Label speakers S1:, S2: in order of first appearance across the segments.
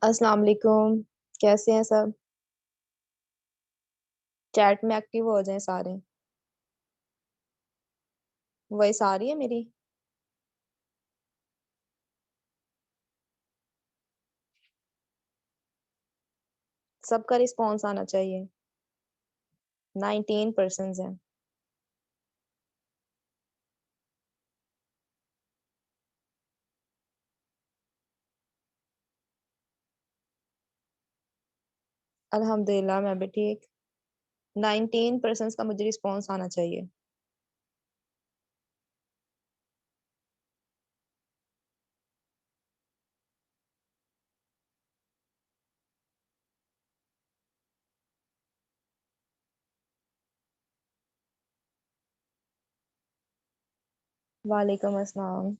S1: अस्सलाम वालेकुम। कैसे हैं सब? चैट में एक्टिव हो जाएं सारे। वॉइस आ रही है मेरी? सबका रिस्पॉन्स आना चाहिए। 19% है। अल्हम्दुलिल्लाह मैं भी ठीक। 19% का मुझे रिस्पॉन्स आना चाहिए। वालेकुम अस्सलाम।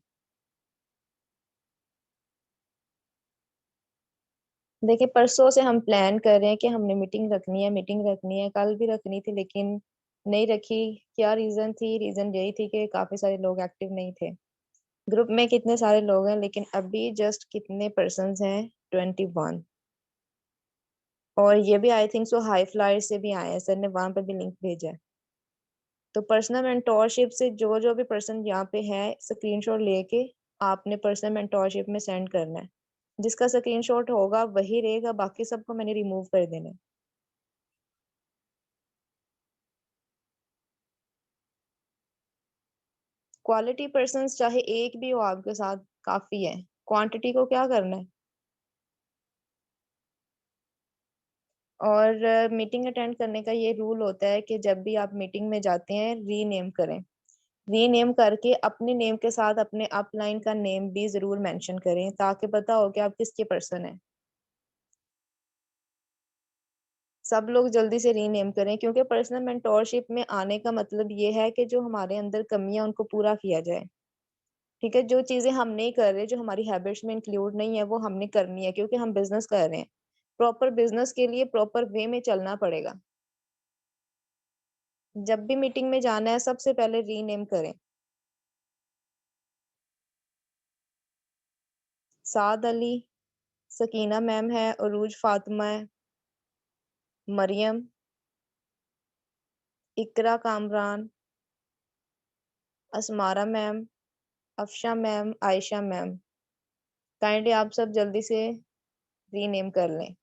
S1: देखिए, परसों से हम प्लान कर रहे हैं कि हमने मीटिंग रखनी है, कल भी रखनी थी लेकिन नहीं रखी। क्या रीजन थी? रीजन यही थी कि काफी सारे लोग एक्टिव नहीं थे। ग्रुप में कितने सारे लोग हैं लेकिन अभी जस्ट कितने पर्सन हैं? 21। और ये भी I think so high flyer से भी आए हैं, सर ने वहां पे भी लिंक भेजा है। तो पर्सनल मेंटोरशिप से जो जो भी पर्सन यहाँ पे है, स्क्रीनशॉट लेके आपने पर्सनल मेंटोरशिप में सेंड करना है। जिसका स्क्रीनशॉट होगा वही रहेगा, बाकी सबको मैंने रिमूव कर देना है। क्वालिटी पर्सन चाहे एक भी हो आपके साथ काफी है। क्वांटिटी को क्या करना है? और मीटिंग अटेंड करने का ये रूल होता है कि जब भी आप मीटिंग में जाते हैं रीनेम करें। रीनेम करके अपने नेम के साथ अपने अपलाइन का नेम भी जरूर मेंशन करें ताकि पता हो कि आप किसके पर्सन हैं। सब लोग जल्दी से रीनेम करें क्योंकि पर्सनल मेंटोरशिप में आने का मतलब ये है कि जो हमारे अंदर कमियां उनको पूरा किया जाए। ठीक है, जो चीजें हम नहीं कर रहे, जो हमारी हैबिट्स में इंक्लूड नहीं है, वो हमने करनी है क्योंकि हम बिजनेस कर रहे हैं। प्रॉपर बिजनेस के लिए प्रॉपर वे में चलना पड़ेगा। जब भी मीटिंग में जाना है सबसे पहले रीनेम करें। साद अली, सकीना मैम है, उरूज फातिमा है, Maryam, Iqra Kamran, Asmara ma'am, Afsha ma'am, Ayesha ma'am. Kindly आप सब जल्दी से रीनेम कर लें।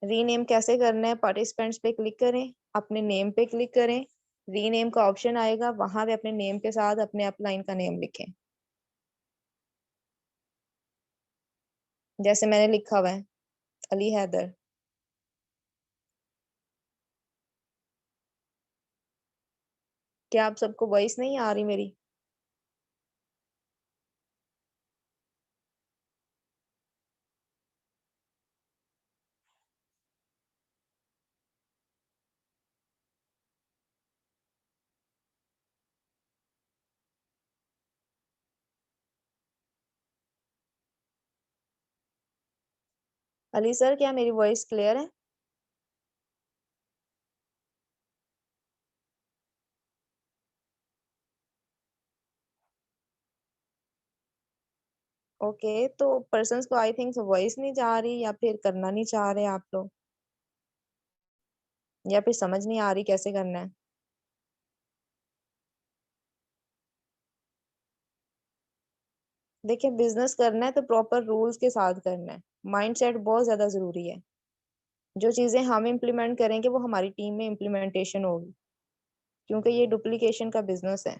S1: रीनेम कैसे करना है? पार्टिसिपेंट्स पे क्लिक करें, अपने नेम पे क्लिक करें, रीनेम का ऑप्शन आएगा, वहां पे अपने नेम के साथ अपने अपलाइन का नेम लिखें। जैसे मैंने लिखा हुआ है, अली हैदर। क्या आप सबको वॉइस नहीं आ रही मेरी? अली सर, क्या मेरी वॉइस क्लियर है? ओके, तो पर्सन्स को आई थिंक वॉइस नहीं जा रही या फिर करना नहीं चाह रहे आप लोग, या फिर समझ नहीं आ रही कैसे करना है। देखिए, बिजनेस करना है तो प्रॉपर रूल्स के साथ करना है। माइंडसेट बहुत ज्यादा जरूरी है। जो चीजें हम इम्प्लीमेंट करेंगे वो हमारी टीम में इम्प्लीमेंटेशन होगी क्योंकि ये डुप्लीकेशन का बिजनेस है।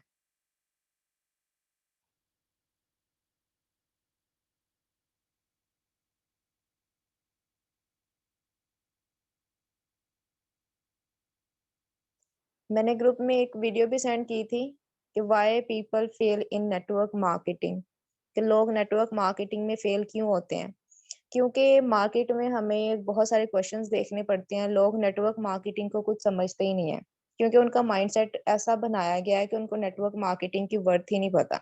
S1: मैंने ग्रुप में एक वीडियो भी सेंड की थी कि why people fail in network marketing, कि लोग नेटवर्क मार्केटिंग में फेल क्यों होते हैं। क्योंकि मार्केट में हमें बहुत सारे क्वेश्चंस देखने पड़ते हैं, लोग नेटवर्क मार्केटिंग को कुछ समझते ही नहीं है क्योंकि उनका माइंडसेट ऐसा बनाया गया है कि उनको नेटवर्क मार्केटिंग की वर्थ ही नहीं पता।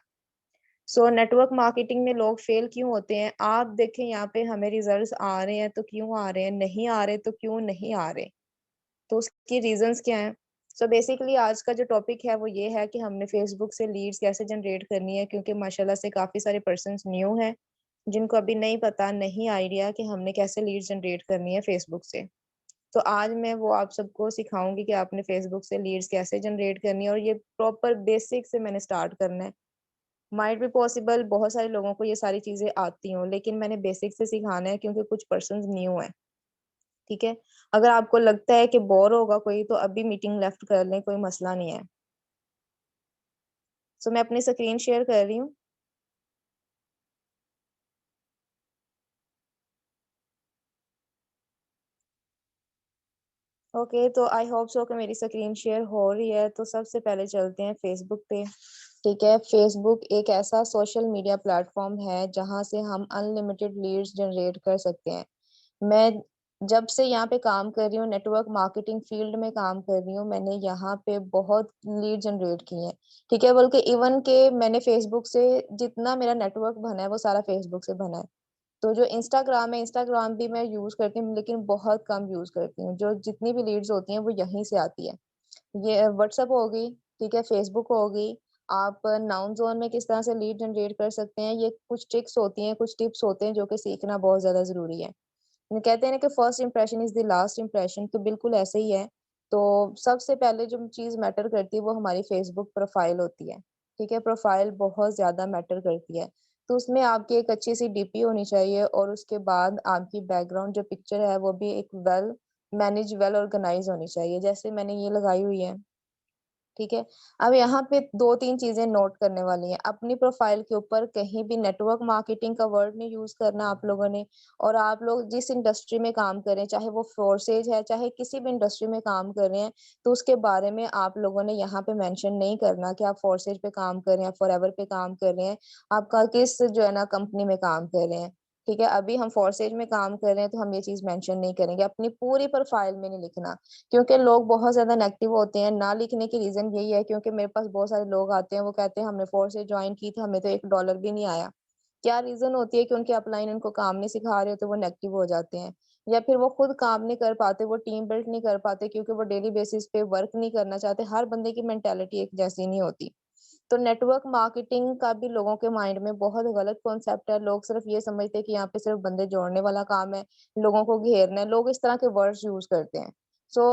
S1: सो नेटवर्क मार्केटिंग में लोग फेल क्यों होते हैं? आप देखें यहाँ पे हमें रिजल्ट्स आ रहे हैं तो क्यों आ रहे हैं, नहीं आ रहे तो क्यों नहीं आ रहे, तो उसकी रीजंस क्या हैं? सो बेसिकली आज का जो टॉपिक है वो ये है कि हमने फेसबुक से लीड्स कैसे जनरेट करनी है क्योंकि माशाल्लाह से काफी सारे पर्सन्स न्यू हैं। जिनको अभी नहीं पता, नहीं आइडिया कि हमने कैसे लीड जनरेट करनी है फेसबुक से। तो आज मैं वो आप सबको सिखाऊँगी कि आपने फेसबुक से लीड्स कैसे जनरेट करनी है और ये प्रॉपर बेसिक से मैंने स्टार्ट करना है। माइट बी पॉसिबल बहुत सारे लोगों को ये सारी चीज़ें आती हों, लेकिन मैंने बेसिक से सिखाना है क्योंकि कुछ पर्सन्स न्यू हैं, ठीक है? अगर आपको लगता है कि बोर होगा कोई तो अभी मीटिंग लेफ्ट कर लें, कोई मसला नहीं है। सो मैं अपनी स्क्रीन शेयर कर रही हूँ। ओके, तो आई होप सो कि मेरी स्क्रीन शेयर हो रही है, तो सबसे पहले चलते हैं फेसबुक पे। ठीक है, फेसबुक एक ऐसा सोशल मीडिया प्लेटफॉर्म है जहाँ से हम अनलिमिटेड लीड्स जनरेट कर सकते हैं। मैं जब से यहाँ पे काम कर रही हूँ, नेटवर्क मार्केटिंग फील्ड में काम कर रही हूँ, मैंने यहाँ पे बहुत लीड जनरेट की हैं, ठीक है? बल्कि इवन के मैंने फेसबुक से जितना मेरा नेटवर्क बना है, वो सारा फेसबुक से बना है। तो जो इंस्टाग्राम है, इंस्टाग्राम भी मैं यूज़ करती हूँ, लेकिन बहुत कम यूज़ करती हूँ। जो जितनी भी लीड्स होती हैं, वो यहीं से आती है। ये व्हाट्सएप हो गई, ठीक है? फेसबुक हो गई। आप नाउन ज़ोन में किस तरह से लीड जनरेट कर सकते हैं, ये कुछ ट्रिक्स होती हैं, कुछ टिप्स होते हैं, जो कि सीखना बहुत ज़्यादा ज़रूरी है। वो कहते हैं ना कि first impression is the last impression, तो बिल्कुल ऐसे ही है। तो सबसे पहले जो चीज़ मैटर करती है वो हमारी फेसबुक प्रोफाइल होती है, ठीक है? प्रोफाइल बहुत ज़्यादा मैटर करती है। तो उसमें आपकी एक अच्छी सी डीपी होनी चाहिए और उसके बाद आपकी बैकग्राउंड जो पिक्चर है वो भी एक वेल मैनेज, वेल ऑर्गनाइज़ होनी चाहिए। जैसे मैंने ये लगाई हुई है, ठीक है? अब यहाँ पे 2-3 चीज़ें नोट करने वाली हैं। अपनी प्रोफ़ाइल के ऊपर कहीं भी नेटवर्क मार्केटिंग का वर्ड नहीं यूज़ करना आप लोगों ने, और आप लोग जिस इंडस्ट्री में काम कर रहे हैं, चाहे वो फोर्सेज है, चाहे किसी भी इंडस्ट्री में काम कर रहे हैं, तो उसके बारे में आप लोगों ने यहाँ पे मेंशन नहीं करना कि आप फोर्सेज पे काम कर रहे हैं, फॉरएवर पे काम कर रहे हैं, आपका किस जो है ना कंपनी में काम कर रहे हैं। ठीक है? अभी हम फोर्सेज में काम कर रहे हैं, तो हम ये चीज़ मेंशन नहीं करेंगे। अपनी पूरी प्रोफ़ाइल में नहीं लिखना। क्योंकि लोग बहुत ज़्यादा नेगेटिव होते हैं, ना लिखने की रीज़न यही है क्योंकि मेरे पास बहुत सारे लोग आते हैं, वो कहते हैं हमने फ़ोर्स से जॉइन की थी, हमें तो $1 भी नहीं आया। क्या रीज़न होती है कि उनके अपलाइन उनको काम नहीं सिखा रहे होते, वो नेगेटिव हो जाते हैं। या फिर वो खुद काम नहीं कर पाते, वो टीम बिल्ड नहीं कर पाते क्योंकि वो डेली बेसिस पे वर्क नहीं करना चाहते। हर बंदे की मेंटालिटी एक जैसी नहीं होती। तो नेटवर्क मार्केटिंग का भी लोगों के माइंड में बहुत गलत कॉन्सेप्ट है। लोग सिर्फ़ ये समझते हैं कि यहाँ पे सिर्फ़ बंदे जोड़ने वाला काम है, लोगों को घेरना है। लोग इस तरह के वर्ड्स यूज़ करते हैं। सो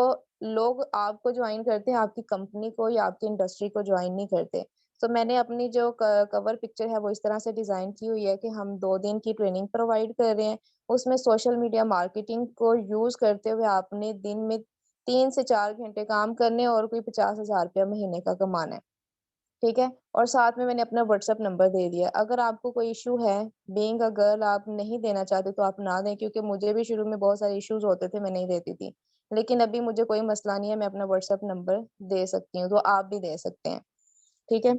S1: लोग आपको जॉइन करते हैं, आपकी कंपनी को या आपकी इंडस्ट्री को जॉइन नहीं करते। सो मैंने अपनी जो कवर पिक्चर है वो इस तरह से डिज़ाइन की हुई है कि हम 2 दिन की ट्रेनिंग प्रोवाइड कर रहे हैं। उसमें सोशल मीडिया मार्केटिंग को यूज़ करते हुए आपने दिन में 3 से 4 घंटे काम करने हैं और कोई ₹50,000 महीने का कमाना है। ठीक है? और साथ में मैंने अपना व्हाट्सएप नंबर दे दिया। अगर आपको कोई इश्यू है, बीइंग अ गर्ल आप नहीं देना चाहते तो आप ना दें, क्योंकि मुझे भी शुरू में बहुत सारे इश्यूज़ होते थे, मैं नहीं देती थी। लेकिन अभी मुझे कोई मसला नहीं है, मैं अपना व्हाट्सएप नंबर दे सकती हूँ, तो आप भी दे सकते हैं। ठीक है?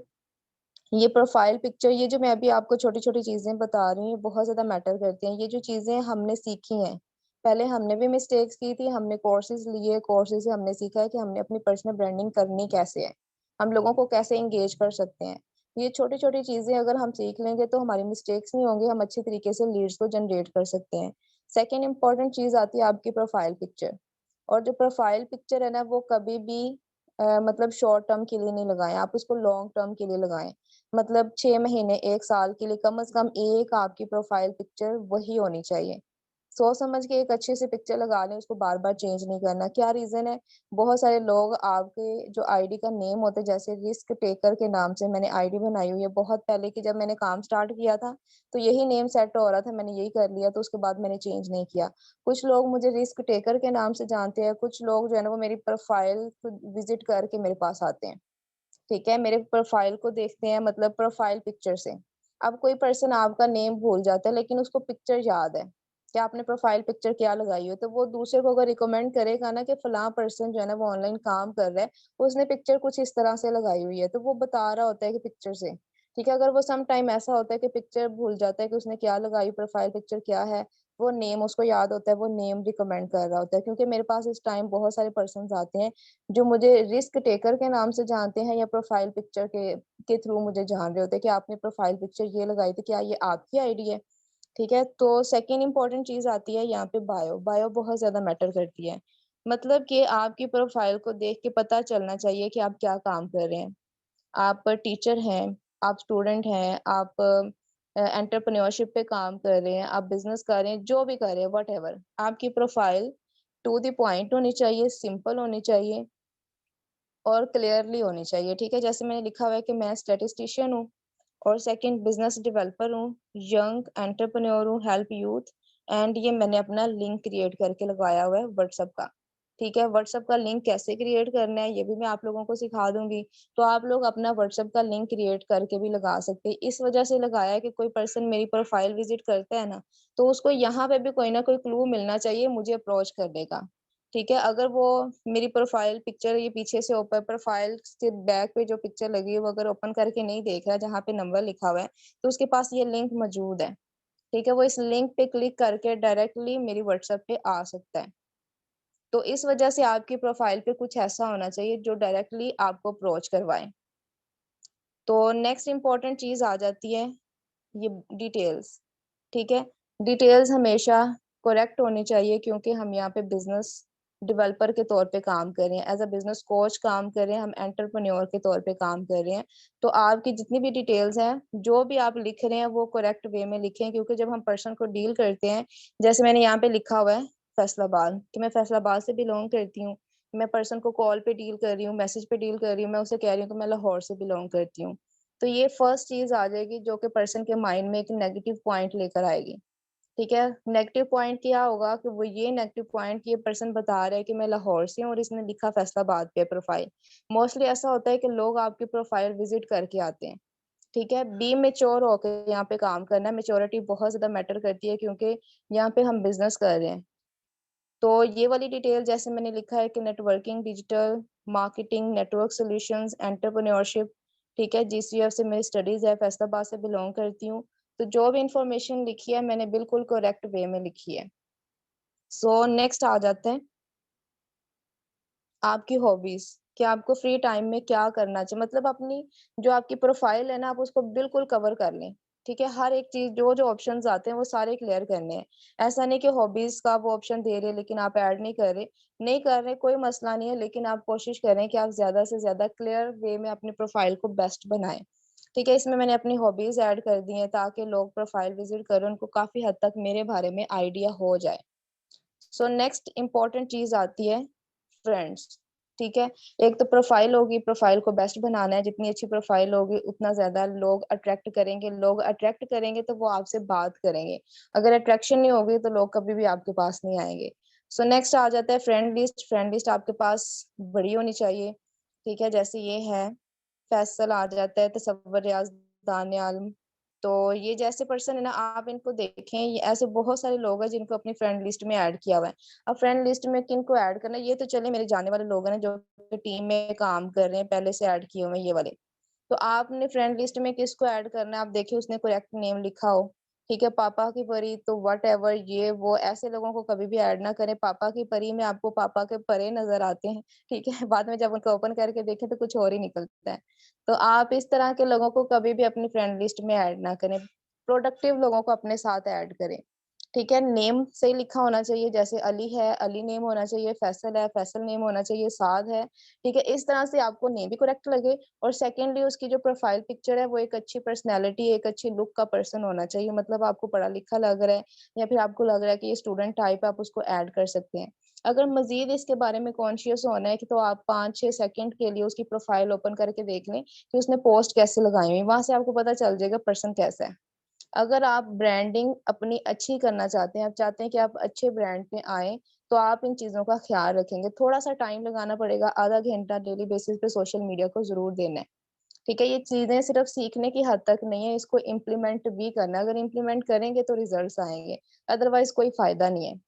S1: ये प्रोफाइल पिक्चर, ये जो मैं अभी आपको छोटी-छोटी चीज़ें बता रही हूँ, ये बहुत ज़्यादा मैटर करती हैं। ये जो चीज़ें हमने सीखी हैं, पहले हमने भी मिस्टेक्स की थी, हमने कोर्सेज़ लिए, कोर्सेज़ से हमने सीखा है कि हमने अपनी पर्सनल ब्रांडिंग करनी कैसे है, हम लोगों को कैसे एंगेज कर सकते हैं। ये छोटी-छोटी चीज़ें अगर हम सीख लेंगे तो हमारी मिस्टेक्स नहीं होंगी, हम अच्छे तरीके से लीड्स को जनरेट कर सकते हैं। सेकंड इम्पोर्टेंट चीज़ आती है आपकी प्रोफाइल पिक्चर। और जो प्रोफाइल पिक्चर है ना, वो कभी भी मतलब शॉर्ट टर्म के लिए नहीं लगाएँ, आप उसको लॉन्ग टर्म के लिए लगाएँ। मतलब 6 महीने, 1 साल के लिए कम से कम एक आपकी प्रोफाइल पिक्चर वही होनी चाहिए। सोच समझ के एक अच्छी सी पिक्चर लगा लें, उसको बार-बार चेंज नहीं करना। क्या रीज़न है? बहुत सारे लोग आपके जो आईडी का नेम होता है, जैसे रिस्क टेकर के नाम से मैंने आईडी बनाई हुई है, बहुत पहले की जब मैंने काम स्टार्ट किया था, तो यही नेम सेट हो रहा था, मैंने यही कर लिया, तो उसके बाद मैंने चेंज नहीं किया। कुछ लोग मुझे रिस्क टेकर के नाम से जानते हैं, कुछ लोग जो है ना वो मेरी प्रोफाइल को विज़िट करके मेरे पास आते हैं। ठीक है? मेरे प्रोफ़ाइल को देखते हैं, मतलब प्रोफ़ाइल पिक्चर से। अब कोई पर्सन आपका नेम भूल जाता है लेकिन उसको पिक्चर याद है, कि आपने प्रोफ़ाइल पिक्चर क्या लगाई हो, तो वो दूसरे को अगर रिकमेंड करेगा ना कि फलाँ पर्सन जो है ना वो ऑनलाइन काम कर रहा है, उसने पिक्चर कुछ इस तरह से लगाई हुई है, तो वो बता रहा होता है कि पिक्चर से। ठीक है? अगर वो सम टाइम ऐसा होता है कि पिक्चर भूल जाता है कि उसने क्या लगाई, प्रोफ़ाइल पिक्चर क्या है, वो नेम उसको याद होता है, वो नेम रिकमेंड कर रहा होता है। क्योंकि मेरे पास इस टाइम बहुत सारे पर्सन्स आते हैं जो मुझे रिस्क टेकर के नाम से जानते हैं या प्रोफाइल पिक्चर के थ्रू मुझे जान रहे होते हैं कि आपने प्रोफाइल पिक्चर ये लगाई थी, क्या ये आपकी आईडी है? ठीक है? तो सेकंड इम्पोर्टेंट चीज़ आती है यहाँ पे बायो। बायो बहुत ज़्यादा मैटर करती है। मतलब कि आपकी प्रोफाइल को देख के पता चलना चाहिए कि आप क्या काम कर रहे हैं। आप टीचर हैं, आप स्टूडेंट हैं, आप एंटरप्रेन्योरशिप पे काम कर रहे हैं, आप बिजनेस कर रहे हैं, जो भी कर रहे हैं, व्हाटएवर, आपकी प्रोफाइल टू द पॉइंट होनी चाहिए, सिंपल होनी चाहिए और क्लियरली होनी चाहिए। ठीक है, जैसे मैंने लिखा हुआ है कि मैं स्टैटिस्टिशियन हूँ और सेकंड बिजनेस डेवलपर हूँ, यंग एंटरप्रेन्योर हूँ, हेल्प यूथ, एंड ये मैंने अपना लिंक क्रिएट करके लगाया हुआ है व्हाट्सएप का। ठीक है, व्हाट्सएप का लिंक कैसे क्रिएट करना है ये भी मैं आप लोगों को सिखा दूंगी। तो आप लोग अपना व्हाट्सएप का लिंक क्रिएट करके भी लगा सकते हैं। इस वजह से लगाया है कि कोई पर्सन मेरी प्रोफाइल विजिट करता है ना, तो उसको यहाँ पे भी कोई ना कोई क्लू मिलना चाहिए मुझे अप्रोच करने का। ठीक है, अगर वो मेरी प्रोफाइल पिक्चर ये पीछे से ऊपर प्रोफाइल के बैक पे जो पिक्चर लगी है वो अगर ओपन करके नहीं देख रहा जहाँ पे नंबर लिखा हुआ है, तो उसके पास ये लिंक मौजूद है। ठीक है, वो इस लिंक पे क्लिक करके डायरेक्टली मेरी व्हाट्सएप पे आ सकता है। तो इस वजह से आपकी प्रोफाइल पे कुछ ऐसा होना चाहिए जो डायरेक्टली आपको अप्रोच करवाए। तो नेक्स्ट इम्पोर्टेंट चीज आ जाती है ये डिटेल्स। ठीक है, डिटेल्स हमेशा करेक्ट होनी चाहिए क्योंकि हम यहाँ पे बिजनेस डेवलपर के तौर पे काम कर रहे हैं, एज अ बिजनेस कोच काम कर रहे हैं, हम एंटरप्रेन्योर के तौर पे काम कर रहे हैं। तो आपकी जितनी भी डिटेल्स हैं, जो भी आप लिख रहे हैं वो करेक्ट वे में लिखें, क्योंकि जब हम पर्सन को डील करते हैं, जैसे मैंने यहाँ पे लिखा हुआ है फैसलाबाद, कि मैं फैसलाबाद से बिलोंग करती हूँ, मैं पर्सन को कॉल पे डील कर रही हूँ, मैसेज पे डील कर रही हूँ, मैं उसे कह रही हूँ कि मैं लाहौर से बिलोंग करती हूँ। तो ये फर्स्ट चीज आ जाएगी जो कि पर्सन के माइंड में एक नेगेटिव पॉइंट लेकर आएगी। ठीक है, नेगेटिव पॉइंट क्या होगा कि वो ये नेगेटिव पॉइंट ये पर्सन बता रहा है कि मैं लाहौर से हूँ और इसने लिखा फैसलाबाद पे प्रोफाइल। मोस्टली ऐसा होता है कि लोग आपकी प्रोफाइल विजिट करके आते हैं। ठीक है, बी मेच्योर होकर यहाँ पे काम करना है, मेच्योरिटी बहुत ज्यादा मैटर करती है क्योंकि यहाँ पे हम बिजनेस कर रहे हैं। तो ये वाली डिटेल जैसे मैंने लिखा है कि networking, digital marketing, network solutions, entrepreneurship. ठीक है, जीसीएफ से मेरी स्टडीज है, फैसलाबाद से बिलोंग करती हूँ। तो जो भी इंफॉर्मेशन लिखी है मैंने बिल्कुल करेक्ट वे में लिखी है। सो नेक्स्ट आ जाते हैं आपकी हॉबीज, कि आपको फ्री टाइम में क्या करना चाहिए, मतलब अपनी जो आपकी प्रोफाइल है ना आप उसको बिल्कुल कवर कर लें। ठीक है, हर एक चीज जो जो ऑप्शंस आते हैं वो सारे क्लियर करने हैं। ऐसा नहीं कि हॉबीज का वो ऑप्शन दे रहे लेकिन आप ऐड नहीं कर रहे, नहीं कर रहे कोई मसला नहीं है, लेकिन आप कोशिश करें कि आप ज्यादा से ज्यादा क्लियर वे में अपनी प्रोफाइल को बेस्ट बनाएं। ठीक है, इसमें मैंने अपनी हॉबीज ऐड कर दी हैं ताकि लोग प्रोफाइल विजिट करें, उनको काफी हद तक मेरे बारे में आइडिया हो जाए। सो नेक्स्ट इम्पॉर्टेंट चीज आती है फ्रेंड्स। ठीक है, एक तो प्रोफाइल होगी, प्रोफाइल को बेस्ट बनाना है, जितनी अच्छी प्रोफाइल होगी उतना ज्यादा लोग अट्रैक्ट करेंगे, लोग अट्रैक्ट करेंगे तो वो आपसे बात करेंगे। अगर अट्रैक्शन नहीं होगी तो लोग कभी भी आपके पास नहीं आएंगे। सो नेक्स्ट आ जाता है फ्रेंड लिस्ट। फ्रेंड लिस्ट आपके पास बड़ी होनी चाहिए। ठीक है, जैसे ये है, फैसल आ जाता है, तसव्वुर, रियाज, दानियाल। तो ये जैसे पर्सन है ना आप इनको देखें, ये ऐसे बहुत सारे लोग हैं जिनको अपनी फ्रेंड लिस्ट में ऐड किया हुआ है। अब फ्रेंड लिस्ट में किन को ऐड करना है, ये तो चले मेरे जाने वाले लोग हैं जो टीम में काम कर रहे हैं, पहले से ऐड किए हुए हैं ये वाले। तो आपने फ्रेंड लिस्ट में किसको ऐड करना है, आप देखिए उसने करेक्ट नेम लिखा हो। ठीक है, पापा की परी तो वट एवर ये वो ऐसे लोगों को कभी भी ऐड ना करें। पापा की परी में आपको पापा के परे नजर आते हैं। ठीक है, बाद में जब उनको ओपन करके देखें तो कुछ और ही निकलता है। तो आप इस तरह के लोगों को कभी भी अपनी फ्रेंड लिस्ट में ऐड ना करें, प्रोडक्टिव लोगों को अपने साथ ऐड करें। ठीक है, नेम सही लिखा होना चाहिए, जैसे अली है अली नेम होना चाहिए, फैसल है फैसल नेम होना चाहिए, साद है। ठीक है, इस तरह से आपको नेम भी करेक्ट लगे। और सेकेंडली उसकी जो प्रोफाइल पिक्चर है वो एक अच्छी पर्सनैलिटी, एक अच्छी लुक का पर्सन होना चाहिए, मतलब आपको पढ़ा लिखा लग रहा है या फिर आपको लग रहा है कि ये स्टूडेंट टाइप, आप उसको ऐड कर सकते हैं। अगर मजीद इसके बारे में कॉन्शियस होना है कि तो आप 5-6 सेकंड के लिए उसकी प्रोफाइल ओपन करके देख लें कि उसने पोस्ट कैसे लगाई हुई, वहां से आपको पता चल जाएगा पर्सन कैसा है। अगर आप ब्रांडिंग अपनी अच्छी करना चाहते हैं, आप चाहते हैं कि आप अच्छे ब्रांड पे आए, तो आप इन चीजों का ख्याल रखेंगे। थोड़ा सा टाइम लगाना पड़ेगा, आधा घंटा डेली बेसिस पे सोशल मीडिया को जरूर देना है। ठीक है, ये चीजें सिर्फ सीखने की हद तक नहीं है, इसको इम्प्लीमेंट भी करना है। अगर इम्प्लीमेंट करेंगे तो रिजल्ट्स आएंगे, अदरवाइज कोई फायदा नहीं है।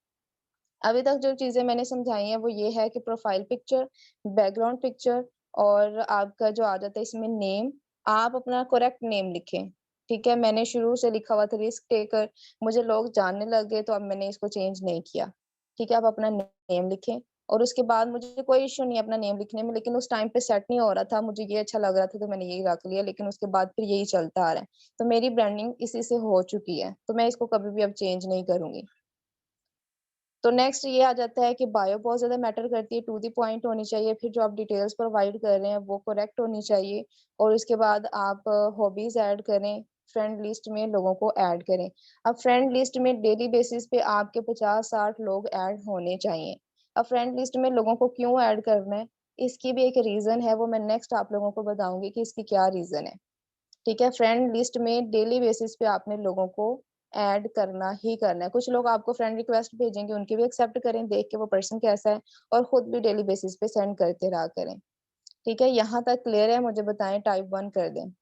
S1: अभी तक जो चीजें मैंने समझाई हैं वो ये है कि प्रोफाइल पिक्चर, बैकग्राउंड पिक्चर, और आपका जो आ जाता है इसमें नेम, आप अपना करेक्ट नेम लिखें। ठीक है, मैंने शुरू से लिखा हुआ था रिस्क टेकर, मुझे लोग जानने लग गए तो अब मैंने इसको चेंज नहीं किया। ठीक है, आप अपना नेम लिखें। और उसके बाद मुझे कोई इश्यू नहीं है अपना नेम लिखने में, लेकिन उस टाइम पे सेट नहीं हो रहा था, मुझे ये अच्छा लग रहा था तो मैंने यही रख लिया, लेकिन उसके बाद फिर यही चलता आ रहा है। तो मेरी ब्रांडिंग इसी से हो चुकी है, तो मैं इसको कभी भी अब चेंज नहीं करूंगी। तो नेक्स्ट ये आ जाता है कि बायो बहुत ज़्यादा मैटर करती है, टू द पॉइंट होनी चाहिए, फिर जो आप डिटेल्स प्रोवाइड कर रहे हैं वो करेक्ट होनी चाहिए। और उसके बाद आप हॉबीज ऐड करें, फ्रेंड लिस्ट में लोगों को ऐड करें। अब फ्रेंड लिस्ट में डेली बेसिस पे आपके 50-60 लोग ऐड होने चाहिए। अब फ्रेंड लिस्ट में लोगों को क्यों ऐड करना है, इसकी भी एक रीज़न है, वो मैं नेक्स्ट आप लोगों को बताऊँगी कि इसकी क्या रीज़न है। ठीक है? फ्रेंड लिस्ट में डेली बेसिस पे आपने लोगों को ऐड करना ही करना है। कुछ लोग आपको फ्रेंड रिक्वेस्ट भेजेंगे, उनकी भी एक्सेप्ट करें, देख के वो पर्सन कैसा है और खुद भी डेली बेसिस पे सेंड करते रहा करें। ठीक है? यहाँ तक क्लियर है? मुझे बताएँ, टाइप 1 कर दें।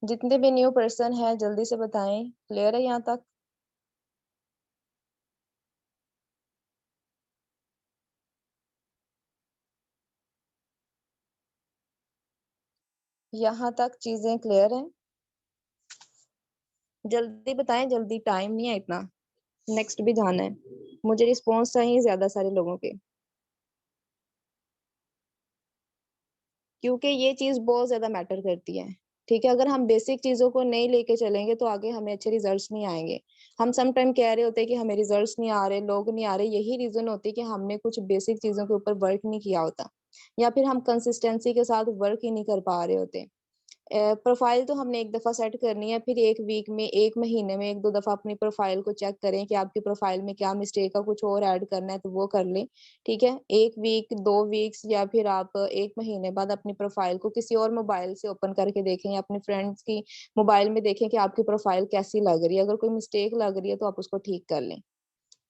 S1: जितने भी न्यू पर्सन हैं जल्दी से बताएँ, क्लियर है यहाँ तक? यहाँ तक चीज़ें क्लियर हैं? जल्दी बताएँ, जल्दी, टाइम नहीं है इतना, नेक्स्ट भी जाना है। मुझे रिस्पॉन्स चाहिए ज़्यादा सारे लोगों के, क्योंकि ये चीज़ बहुत ज़्यादा मैटर करती है। ठीक है? अगर हम बेसिक चीज़ों को नहीं लेके चलेंगे तो आगे हमें अच्छे रिजल्ट्स नहीं आएँगे। हम सम टाइम कह रहे होते हैं कि हमें रिजल्ट्स नहीं आ रहे, लोग नहीं आ रहे, यही रीज़न होती है कि हमने कुछ बेसिक चीज़ों के ऊपर वर्क नहीं किया होता या फिर हम कंसिस्टेंसी के साथ वर्क ही नहीं कर पा रहे होते। प्रोफ़ाइल तो हमने एक दफ़ा सेट करनी है, फिर 1 वीक में, 1 महीने में 1-2 दफ़ा अपनी प्रोफ़ाइल को चेक करें कि आपकी प्रोफ़ाइल में क्या मिस्टेक है, कुछ और ऐड करना है तो वो कर लें, ठीक है? 1 वीक, 2 वीक्स या फिर आप 1 महीने बाद अपनी प्रोफ़ाइल को किसी और मोबाइल से ओपन करके देखें या अपने फ्रेंड्स की मोबाइल में देखें कि आपकी प्रोफ़ाइल कैसी लग रही है। अगर कोई मिस्टेक लग रही है तो आप उसको ठीक कर लें,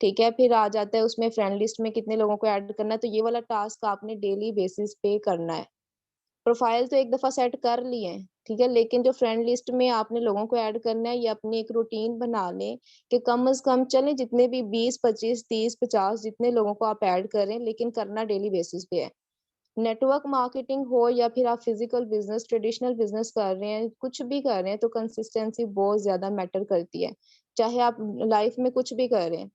S1: ठीक है? फिर आ जाता है उसमें फ्रेंड लिस्ट में कितने लोगों को ऐड करना है, तो ये वाला टास्क आपने डेली बेसिस पे करना है। प्रोफाइल तो एक दफ़ा सेट कर ली है, ठीक है? लेकिन जो फ्रेंड लिस्ट में आपने लोगों को ऐड करना है, ये अपनी एक रूटीन बना लें कि कम से कम चलें जितने भी 20, 25, 30, 50 जितने लोगों को आप ऐड करें, लेकिन करना डेली बेसिस पे है। नेटवर्क मार्केटिंग हो या फिर आप फिज़िकल बिज़नेस, ट्रेडिशनल बिज़नेस कर रहे हैं, कुछ भी कर रहे हैं, तो कंसिस्टेंसी बहुत ज़्यादा मैटर करती है। चाहे आप लाइफ़ में कुछ भी कर रहे हैं।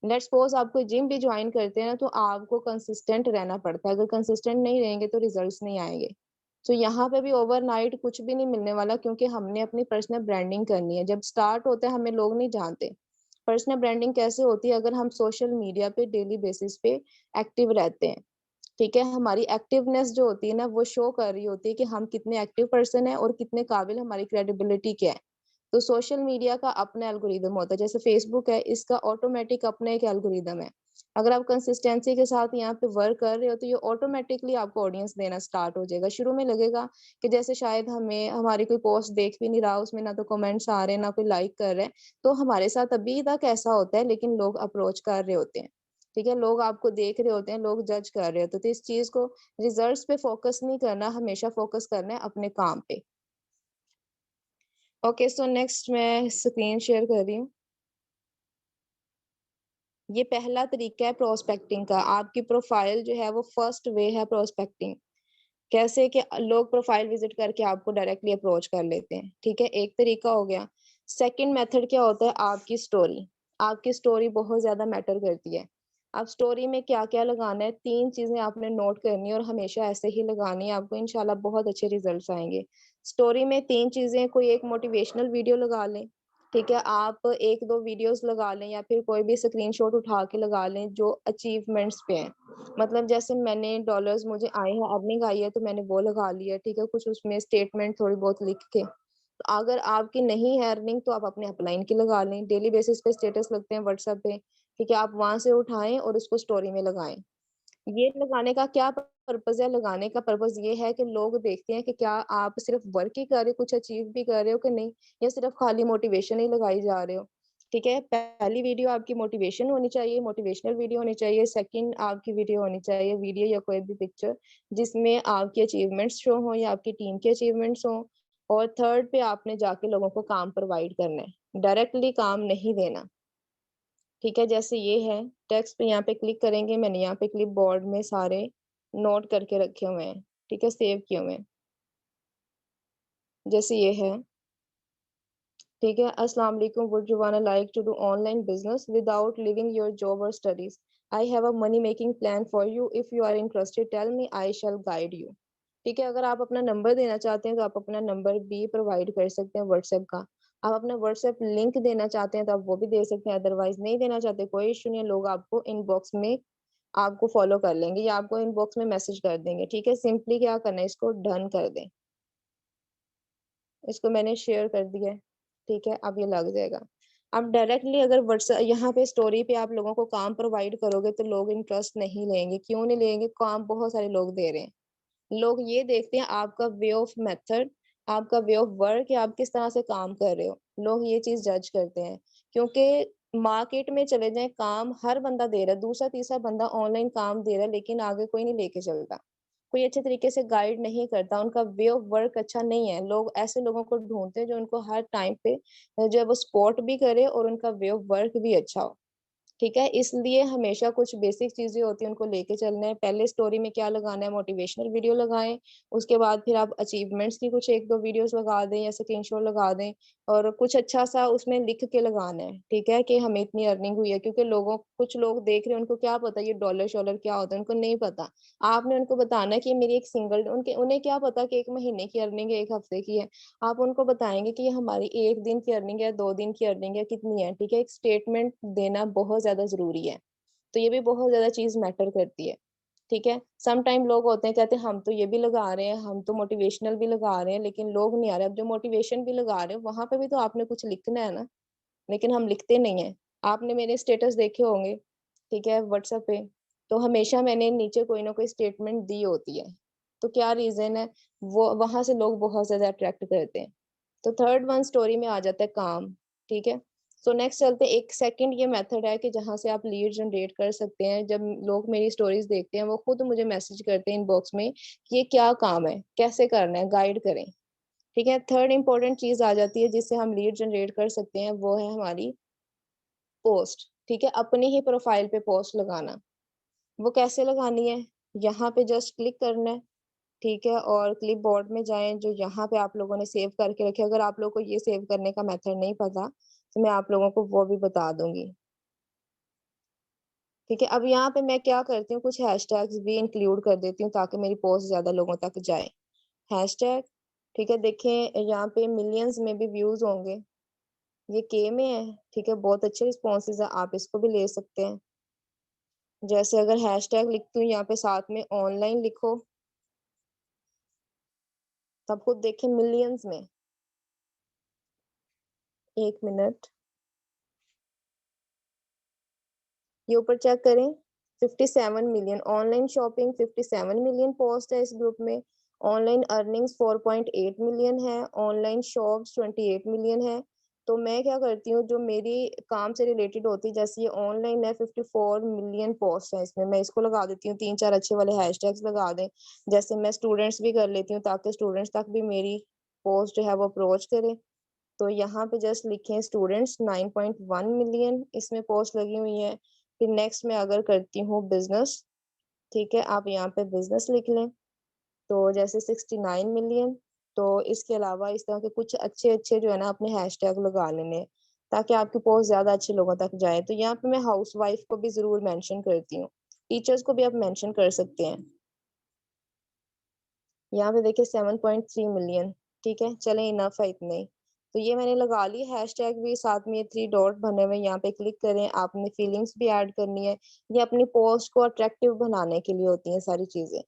S1: लेट्स सपोज़ आप कोई जिम भी जॉइन करते हैं ना, तो आपको कंसिस्टेंट रहना पड़ता है। अगर कंसिस्टेंट नहीं रहेंगे, तो रिज़ल्ट्स नहीं आएँगे। तो यहाँ पे भी ओवरनाइट कुछ भी नहीं मिलने वाला, क्योंकि हमने अपनी पर्सनल ब्रांडिंग करनी है। जब स्टार्ट होता है, हमें लोग नहीं जानते। पर्सनल ब्रांडिंग कैसे होती है? अगर हम सोशल मीडिया पे डेली बेसिस पे एक्टिव रहते हैं। ठीक है? हमारी एक्टिवनेस जो होती है ना, वो शो कर रही होती है कि हम कितने एक्टिव पर्सन हैं और कितने काबिल, हमारी क्रेडिबिलिटी क्या है। तो सोशल मीडिया का अपना एल्गोरिदम होता है, जैसे फेसबुक है, इसका ऑटोमेटिक अपना एक एल्गोरिदम है। अगर आप कंसिस्टेंसी के साथ यहाँ पे वर्क कर रहे हो, तो ये ऑटोमेटिकली आपको ऑडियंस देना स्टार्ट हो जाएगा। शुरू में लगेगा कि जैसे शायद हमें हमारी कोई पोस्ट देख भी नहीं रहा, उसमें ना तो कमेंट्स आ रहे हैं, ना कोई लाइक कर रहा है। तो हमारे साथ अभी तक ऐसा होता है, लेकिन लोग अप्रोच कर रहे होते हैं। ठीक है? लोग आपको देख रहे होते हैं, लोग जज कर रहे होते हैं। तो इस चीज़ को, रिजल्ट्स पे फोकस नहीं करना, हमेशा फोकस करना है अपने काम पे। ओके, सो नेक्स्ट मैं स्क्रीन शेयर कर रही हूँ। ये पहला तरीका है प्रोस्पेक्टिंग का। आपकी प्रोफाइल जो है वो फर्स्ट वे है प्रोस्पेक्टिंग। कैसे कि लोग प्रोफाइल विज़िट करके आपको डायरेक्टली अप्रोच कर लेते हैं, ठीक है? एक तरीका हो गया। सेकंड मेथड क्या होता है? आपकी स्टोरी। आपकी स्टोरी बहुत ज़्यादा मैटर करती है। आप स्टोरी में क्या-क्या लगाना है, 3 चीज़ें आपने नोट करनी है और हमेशा ऐसे ही लगानी है, आपको इंशाल्लाह बहुत अच्छे रिज़ल्ट्स आएँगे। स्टोरी में 3 चीज़ें, कोई एक मोटिवेशनल वीडियो लगा लें, ठीक है? आप 1-2 वीडियोज़ लगा लें या फिर कोई भी स्क्रीनशॉट उठा के लगा लें जो अचीवमेंट्स पे हैं। मतलब जैसे मैंने डॉलर्स मुझे आए हैं, अर्निंग आई है, तो मैंने वो लगा लिया, ठीक है? कुछ उसमें स्टेटमेंट थोड़ी बहुत लिख के। तो अगर आपकी नहीं है अर्निंग, तो आप अपने अपलाइन की लगा लें। डेली बेसिस पे स्टेटस लगते हैं व्हाट्सएप पे, ठीक है? आप वहाँ से उठाएँ और उसको स्टोरी में लगाएँ। ये लगाने का क्या पर्पज़ है? लगाने का पर्पज़ ये है कि लोग देखते हैं कि क्या आप सिर्फ़ वर्क ही कर रहे हो, कुछ अचीव भी कर रहे हो कि नहीं, या सिर्फ़ खाली मोटिवेशन ही लगाई जा रहे हो। ठीक है? पहली वीडियो आपकी मोटिवेशन होनी चाहिए, मोटिवेशनल वीडियो होनी चाहिए। सेकंड आपकी वीडियो होनी चाहिए, वीडियो या कोई भी पिक्चर जिसमें आपकी अचीवमेंट्स शो हों या आपकी टीम के अचीवमेंट्स हों। और थर्ड पे आपने जाके लोगों को काम प्रोवाइड करना है, डायरेक्टली काम नहीं देना। ठीक है? जैसे ये है, टेक्स्ट पे यहाँ पे क्लिक करेंगे, मैंने यहाँ पे क्लिपबोर्ड में सारे नोट करके रखे हुए हैं, ठीक है? सेव किए हुए हैं। जैसे ये है, ठीक है? अस्सलाम वालेकुम, would you wanna like to do online business without leaving your job और studies? I have a money making plan for you, if you are interested tell me, I shall guide you. ठीक है? अगर आप अपना number देना चाहते हैं, तो आप अपना नंबर भी प्रोवाइड कर सकते हैं व्हाट्सएप का। आप अपना व्हाट्सएप लिंक देना चाहते हैं, तो आप वो भी दे सकते हैं, अदरवाइज़ नहीं देना चाहते, कोई इश्यू नहीं है, लोग आपको इनबॉक्स में आपको फॉलो कर लेंगे या आपको इनबॉक्स में मैसेज कर देंगे, ठीक है? सिंपली क्या करना है, इसको डन कर दें। इसको मैंने शेयर कर दिया है, ठीक है? अब ये लग जाएगा। आप डायरेक्टली अगर व्हाट्सएप यहाँ पे स्टोरी पे आप लोगों को काम प्रोवाइड करोगे तो लोग इंटरेस्ट नहीं लेंगे। क्यों नहीं लेंगे? काम बहुत सारे लोग दे रहे हैं। लोग ये देखते हैं आपका वे ऑफ मेथड, आपका वे ऑफ वर्क या आप किस तरह से काम कर रहे हो। लोग ये चीज़ जज करते हैं क्योंकि मार्केट में चले जाएँ, काम हर बंदा दे रहा है, दूसरा तीसरा बंदा ऑनलाइन काम दे रहा है लेकिन आगे कोई नहीं लेके चलता। कोई अच्छे तरीके से गाइड नहीं करता, उनका वे ऑफ वर्क अच्छा नहीं है। लोग ऐसे लोगों को ढूँढते हैं जो उनको हर टाइम पे जो है वो सपोर्ट भी करे और उनका वे ऑफ वर्क भी अच्छा हो। ठीक है? इसलिए हमेशा कुछ बेसिक चीज़ें होती हैं, उनको लेके चलना है। पहले स्टोरी में क्या लगाना है, मोटिवेशनल वीडियो लगाएँ, उसके बाद फिर आप अचीवमेंट्स की कुछ 1-2 वीडियोज़ लगा दें या स्क्रीनशॉट लगा दें और कुछ अच्छा-सा उसमें लिख के लगाना है, ठीक है? कि हमें इतनी अर्निंग हुई है क्योंकि लोगों कुछ लोग देख रहे हैं, उनको क्या पता ये डॉलर-शॉलर क्या होता है, उनको नहीं पता। आपने उनको बताना है कि मेरी एक सिंगल उनके उन्हें क्या पता कि 1 महीने की अर्निंग है, 1 हफ्ते की है। आप उनको बताएँगे कि ये हमारी 1 दिन की अर्निंग है, 2 दिन की अर्निंग है, कितनी है, ठीक है? एक स्टेटमेंट देना बहुत ज़्यादा ज़रूरी है। तो ये भी बहुत ज़्यादा चीज़ मैटर करती है, ठीक है? सम टाइम लोग होते हैं कहते हैं हम तो ये भी लगा रहे हैं, हम तो मोटिवेशनल भी लगा रहे हैं, लेकिन लोग नहीं आ रहे। अब जो मोटिवेशन भी लगा रहे हो, वहाँ पे भी तो आपने कुछ लिखना है ना, लेकिन हम लिखते नहीं हैं। आपने मेरे स्टेटस देखे होंगे, ठीक है, व्हाट्सएप पे, तो हमेशा मैंने नीचे कोई ना कोई स्टेटमेंट दी होती है। तो क्या रीज़न है, वो वहाँ से लोग बहुत ज़्यादा अट्रैक्ट करते हैं। तो थर्ड वन स्टोरी में आ जाता है काम, ठीक है? सो नेक्स्ट चलते हैं, एक सेकंड ये मेथड है कि जहाँ से आप लीड जनरेट कर सकते हैं। जब लोग मेरी स्टोरीज़ देखते हैं, वो खुद मुझे मैसेज करते हैं इनबॉक्स में कि ये क्या काम है? कैसे करना है? गाइड करें, ठीक है? थर्ड इम्पोर्टेंट चीज़ आ जाती है जिससे हम लीड जनरेट कर सकते हैं, वो है हमारी पोस्ट, ठीक है? अपनी ही प्रोफाइल पे पोस्ट लगाना। वो कैसे लगानी है? यहाँ पे जस्ट क्लिक करना है, ठीक है? और क्लिपबोर्ड में जाएँ, जो यहाँ पे आप लोगों ने सेव करके रखे, अगर आप लोगों को ये सेव करने का मेथड नहीं पता, तो मैं आप लोगों को वो भी बता दूँगी, ठीक है? अब यहाँ पे मैं क्या करती हूँ, कुछ हैशटैग्स भी इंक्लूड कर देती हूँ ताकि मेरी पोस्ट ज़्यादा लोगों तक जाए। हैशटैग, ठीक है? देखें यहाँ पे मिलियंस में भी व्यूज़ होंगे, ये के में है, ठीक है? बहुत अच्छे रिस्पॉन्सेज़ हैं, आप इसको भी ले सकते हैं। जैसे अगर हैशटैग लिखती हूँ यहाँ पे साथ में ऑनलाइन लिखो, तब खुद देखें मिलियंस में। 1 मिनट, ये ऊपर चेक करें, 57 million online shopping, 57 million post है इस ग्रुप में। ऑनलाइन अर्निंग्स 4.8 मिलियन है, ऑनलाइन शॉप्स 28 मिलियन है। तो मैं क्या करती हूँ, जो मेरी काम से रिलेटेड होती है, जैसे ये ऑनलाइन है, 54 मिलियन पोस्ट है इसमें, मैं इसको लगा देती हूँ, 3-4 अच्छे वाले हैशटैग्स लगा दें। जैसे मैं स्टूडेंट्स भी कर लेती हूँ ताकि स्टूडेंट्स तक भी मेरी पोस्ट जो है वो अप्रोच करे। तो यहाँ पे जस्ट लिखें स्टूडेंट्स, 9.1 मिलियन इसमें पोस्ट लगी हुई है। फिर नेक्स्ट मैं अगर करती हूँ बिजनेस, ठीक है, आप यहाँ पे बिजनेस लिख लें, तो जैसे 69 मिलियन। तो इसके अलावा इस तरह के कुछ अच्छे अच्छे जो है ना अपने हैशटैग लगा लेने हैं, ताकि आपकी पोस्ट ज्यादा अच्छे लोगों तक जाए। तो यहाँ पे मैं हाउस वाइफ को भी जरूर मेंशन करती हूँ, टीचर्स को भी आप मेंशन कर सकते हैं। यहाँ पे देखिए 7.3 मिलियन, ठीक है, चलें इनफ है इतने ही। तो ये मैंने लगा ली हैशटैग भी, साथ में ये 3 डॉट बने हुए हैं, यहाँ पे क्लिक करें, आपने फीलिंग्स भी ऐड करनी है। ये अपनी पोस्ट को अट्रैक्टिव बनाने के लिए होती हैं सारी चीज़ें,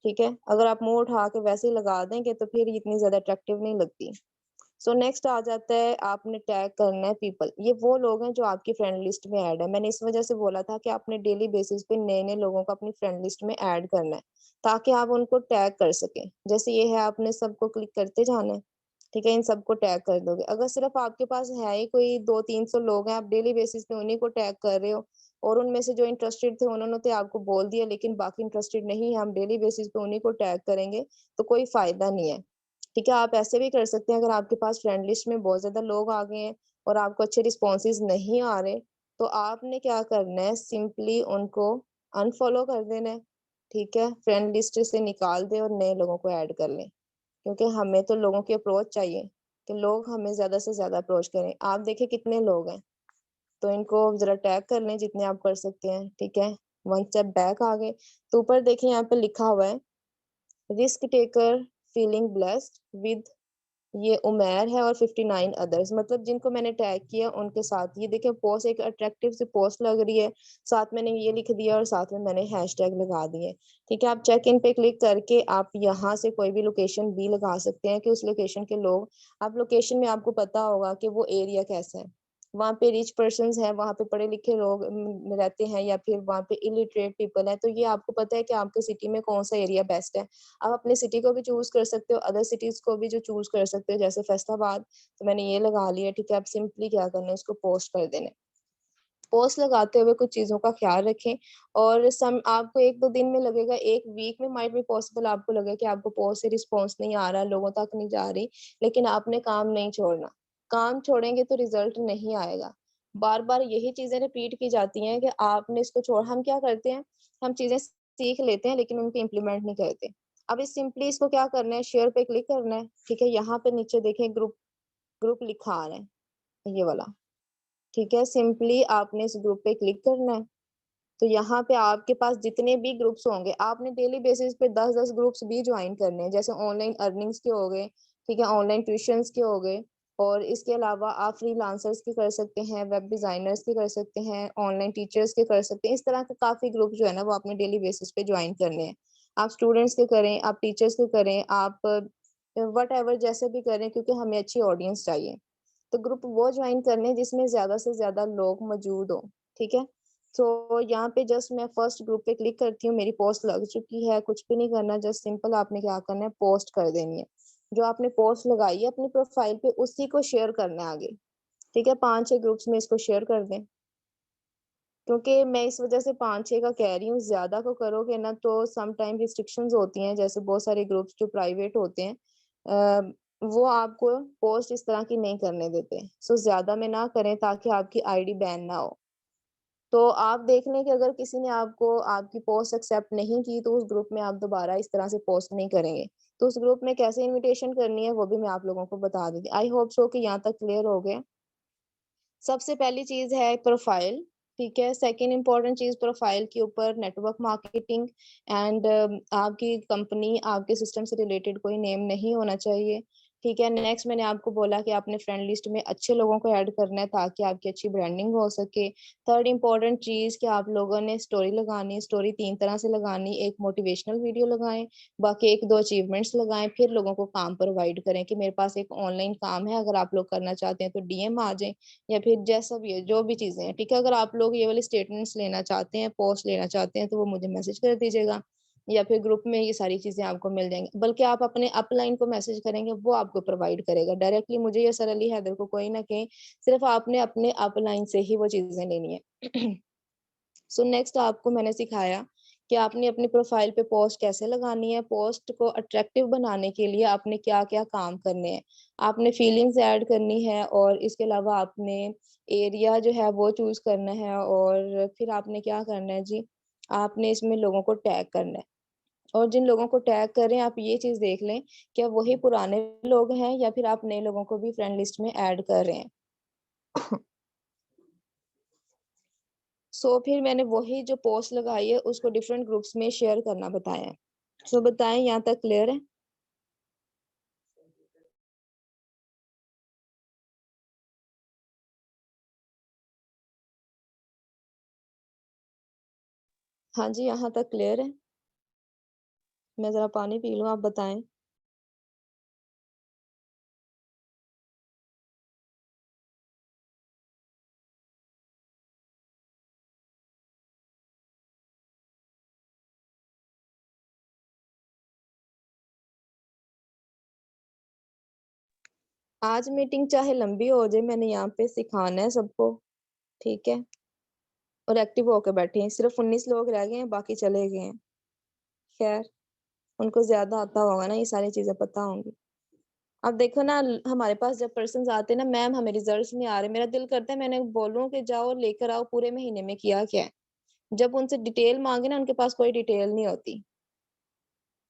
S1: ठीक है? अगर आप मुँह उठा के वैसे ही लगा देंगे तो फिर ये इतनी ज़्यादा अट्रैक्टिव नहीं लगती। सो नेक्स्ट आ जाता है, आपने टैग करना है पीपल। ये वो लोग हैं जो आपकी फ्रेंड लिस्ट में ऐड है। मैंने इस वजह से बोला था कि आपने डेली बेसिस पे नए-नए लोगों को अपनी फ्रेंड लिस्ट में ऐड करना है, ताकि आप उनको टैग कर सकें। जैसे ये है, आपने सबको क्लिक करते जाना है, ठीक है? इन सबको टैग कर दोगे। अगर सिर्फ आपके पास है ही कोई 200-300 लोग हैं, आप डेली बेसिस पे उन्हीं को टैग कर रहे हो और उनमें से जो इंटरेस्टेड थे उन्होंने तो आपको बोल दिया, लेकिन बाकी इंटरेस्टेड नहीं है, हम डेली बेसिस पे उन्हीं को टैग करेंगे, तो कोई फ़ायदा नहीं है। ठीक है, आप ऐसे भी कर सकते हैं, अगर आपके पास फ्रेंड लिस्ट में बहुत ज़्यादा लोग आ गए हैं और आपको अच्छे रिस्पॉन्सेज़ नहीं आ रहे, तो आपने क्या करना है, सिंपली उनको अनफ़ॉलो कर देना है, ठीक है? फ्रेंड लिस्ट से निकाल दें और नए लोगों को ऐड कर लें, क्योंकि हमें तो लोगों की अप्रोच चाहिए, कि लोग हमें ज़्यादा से ज़्यादा अप्रोच करें। आप देखिए कितने लोग हैं, तो इनको ज़रा टैग कर लें जितने आप कर सकते हैं, ठीक है? 1 स्टेप बैक आ गए, तो ऊपर देखिए यहाँ पे लिखा हुआ है, risk taker feeling blessed with ये उमैर है और 59 अदर्स, मतलब जिनको मैंने टैग किया उनके साथ। ये देखिए पोस्ट एक अट्रैक्टिव सी पोस्ट लग रही है, साथ मैंने ये लिख दिया और साथ में मैंने हैशटैग लगा दिए। ठीक है, आप चेक इन पे क्लिक करके आप यहाँ से कोई भी लोकेशन भी लगा सकते हैं कि उस लोकेशन के लोग, आप लोकेशन में आपको पता होगा कि वो एरिया कैसा है, वहाँ पे रिच पर्सन्स हैं, वहाँ पे पढ़े लिखे लोग रहते हैं या फिर वहाँ पे इलिटरेट पीपल है, तो ये आपको पता है कि आपके सिटी में कौन सा एरिया बेस्ट है। आप अपने सिटी को भी चूज कर सकते हो, अदर सिटीज को भी जो चूज कर सकते हो, जैसे फैसलाबाद, तो मैंने ये लगा लिया। ठीक है, आप सिंपली क्या करना है, इसको पोस्ट कर देना है। पोस्ट लगाते हुए कुछ चीजों का ख्याल रखें, और सम आपको 1-2 दिन में लगेगा, 1 वीक में माइट बी पॉसिबल आपको लगे कि आपको पोस्ट से रिस्पॉन्स नहीं आ रहा, लोगों तक नहीं जा रही, लेकिन आपने काम नहीं छोड़ना। काम छोड़ेंगे तो रिजल्ट नहीं आएगा। बार-बार यही चीजें रिपीट की जाती हैं कि आपने इसको छोड़, हम क्या करते हैं, हम चीजें सीख लेते हैं लेकिन उनको इम्प्लीमेंट नहीं करते। अब इस सिंपली इसको क्या करना है, शेयर पे क्लिक करना है। ठीक है, यहाँ पे नीचे देखें ग्रुप, ग्रुप लिखा आ रहा है, ये वाला। ठीक है, सिंपली आपने इस ग्रुप पे क्लिक करना है। तो यहाँ पे आपके पास जितने भी ग्रुप्स होंगे, आपने डेली बेसिस पे 10-10 ग्रुप्स भी ज्वाइन करने हैं, जैसे ऑनलाइन अर्निंग्स के हो गए, ठीक है, ऑनलाइन ट्यूशंस के हो गए, और इसके अलावा आप फ्रीलांसर्स के कर सकते हैं, वेब डिजाइनर्स के कर सकते हैं, ऑनलाइन टीचर्स के कर सकते हैं। इस तरह के काफी ग्रुप जो है ना, वो आपने डेली बेसिस पे ज्वाइन करने हैं। आप स्टूडेंट्स के करें, आप टीचर्स के करें, आप वट एवर जैसे भी करें, क्योंकि हमें अच्छी ऑडियंस चाहिए। तो ग्रुप वो ज्वाइन करने हैं जिसमें ज्यादा से ज्यादा लोग मौजूद हो। ठीक है, तो यहाँ पे जस्ट मैं फर्स्ट ग्रुप पे क्लिक करती हूँ, मेरी पोस्ट लग चुकी है, कुछ भी नहीं करना, जस्ट सिंपल आपने क्या करना है, पोस्ट कर देनी है। जो आपने पोस्ट लगाई है अपनी प्रोफाइल पे, उसी को शेयर करना है आगे। ठीक है, 5-6 ग्रुप्स में इसको शेयर कर दें, क्योंकि मैं इस वजह से 5-6 का कह रही हूँ, ज्यादा को करोगे ना तो सम टाइम रिस्ट्रिक्शंस होती हैं, जैसे बहुत सारे ग्रुप्स जो प्राइवेट होते हैं, वो आपको पोस्ट इस तरह की नहीं करने देते। सो ज्यादा में ना करें ताकि आपकी आईडी बैन ना हो। तो आप देख लें कि अगर किसी ने आपको आपकी पोस्ट एक्सेप्ट नहीं की, तो उस ग्रुप में आप दोबारा इस तरह से पोस्ट नहीं करेंगे। तो उस ग्रुप में कैसे इनविटेशन करनी है वो भी मैं आप लोगों को बता देती। आई होप सो कि यहाँ तक क्लियर हो गया। सबसे पहली चीज है प्रोफाइल। ठीक है, सेकंड इंपॉर्टेंट चीज प्रोफाइल के ऊपर नेटवर्क मार्केटिंग, एंड आपकी कंपनी, आपके सिस्टम से रिलेटेड कोई नेम नहीं होना चाहिए। ठीक है, नेक्स्ट मैंने आपको बोला कि आपने फ्रेंड लिस्ट में अच्छे लोगों को ऐड करना है ताकि आपकी अच्छी ब्रांडिंग हो सके। थर्ड इंपॉर्टेंट चीज कि आप लोगों ने स्टोरी लगानी, स्टोरी 3 तरह से लगानी, एक मोटिवेशनल वीडियो लगाएं, बाकी 1-2 अचीवमेंट्स लगाएं, फिर लोगों को काम प्रोवाइड करें कि मेरे पास एक ऑनलाइन काम है, अगर आप लोग करना चाहते हैं तो डीएम आ जाएं, या फिर जैसा भी है, जो भी चीजें हैं। ठीक है, अगर आप लोग ये वाले स्टेटमेंट्स लेना चाहते हैं, पोस्ट लेना चाहते हैं, तो वो मुझे मैसेज कर दीजिएगा, या फिर ग्रुप में ये सारी चीजें आपको मिल जाएंगी। बल्कि आप अपने अपलाइन को मैसेज करेंगे, वो आपको प्रोवाइड करेगा डायरेक्टली। मुझे या सर अली हैदर को कोई ना कहे, सिर्फ आपने अपने अपलाइन से ही वो चीजें लेनी है। सो नेक्स्ट आपको मैंने सिखाया कि आपने अपनी प्रोफाइल पे पोस्ट कैसे लगानी है। पोस्ट को अट्रैक्टिव बनाने के लिए आपने क्या-क्या काम करने हैं। आपने फीलिंग्स ऐड करनी है, और इसके अलावा आपने एरिया जो है वो चूज़ करना है, और फिर आपने क्या करना है जी, आपने इसमें लोगों को टैग करना है। और जिन लोगों को टैग कर रहे हैं, आप ये चीज़ देख लें, क्या वही पुराने लोग हैं या फिर आप नए लोगों को भी फ्रेंड लिस्ट में ऐड कर रहे हैं। सो फिर मैंने वही जो पोस्ट लगाई है उसको डिफरेंट ग्रुप्स में शेयर करना बताया है। सो बताएं, यहाँ तक क्लियर है? हाँ जी, यहाँ तक क्लियर है? मैं जरा पानी पी लूँ, आप बताएं। आज मीटिंग चाहे लंबी हो जाए, मैंने यहाँ पे सिखाना है सबको। ठीक है, और एक्टिव होकर बैठे हैं। सिर्फ 19 लोग रह गए हैं, बाकी चले गए हैं। खैर, उनको ज्यादा आता होगा ना, ये सारी चीजें पता होंगी। अब देखो ना, हमारे पास जब पर्सन आते हैं ना, मैम हमें रिजल्ट्स नहीं आ रहे, मेरा दिल करता है मैंने बोलूं कि जाओ लेकर आओ, पूरे महीने में किया क्या है। जब उनसे डिटेल मांगे ना, उनके पास कोई डिटेल नहीं होती।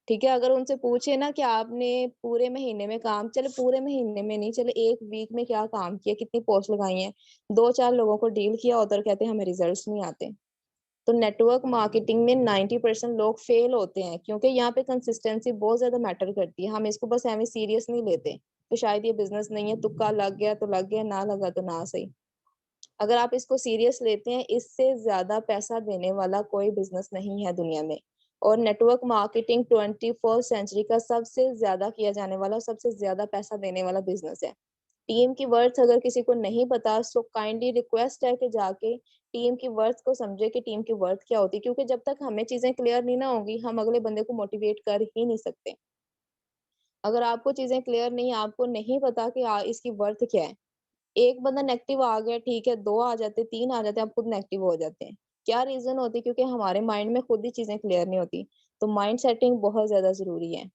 S1: ठीक है, अगर उनसे पूछे ना कि आपने पूरे महीने में काम, चले पूरे महीने में नहीं, चले 1 वीक में क्या काम किया, कितनी पोस्ट लगाई है, 2-4 लोगों को डील किया होता, और कहते हैं हमें रिजल्ट्स नहीं आते। तो नेटवर्क मार्केटिंग में 90% लोग फेल होते हैं, क्योंकि यहाँ पे कंसिस्टेंसी बहुत ज्यादा मैटर करती है। हम इसको बस ऐਵੇਂ सीरियस नहीं लेते तो शायद ये बिजनेस नहीं है, तुक्का लग गया तो लग गया, ना लगा तो ना सही। अगर आप इसको सीरियस लेते हैं, इससे ज़्यादा पैसा देने वाला कोई बिज़नेस नहीं है दुनिया में। और नेटवर्क मार्केटिंग 21st सेंचुरी का सबसे ज़्यादा किया जाने वाला और सबसे ज़्यादा पैसा देने वाला बिज़नेस है। टीम की वर्थ अगर किसी को नहीं पता, सो काइंडली रिक्वेस्ट है कि जाके टीम की वर्थ को समझे कि टीम की वर्थ क्या होती है, क्योंकि जब तक हमें चीज़ें क्लियर नहीं ना होंगी, हम अगले बंदे को मोटिवेट कर ही नहीं सकते। अगर आपको चीज़ें क्लियर नहीं, आपको नहीं पता कि इसकी वर्थ क्या है, एक बंदा नेगेटिव आ गया, ठीक है, 2 आ जाते, 3 आ जाते हैं, आप खुद नेगेटिव हो जाते हैं। क्या रीज़न होती है? क्योंकि हमारे माइंड में खुद ही चीज़ें क्लियर नहीं होती। तो माइंड सेटिंग बहुत ज़्यादा ज़रूरी है।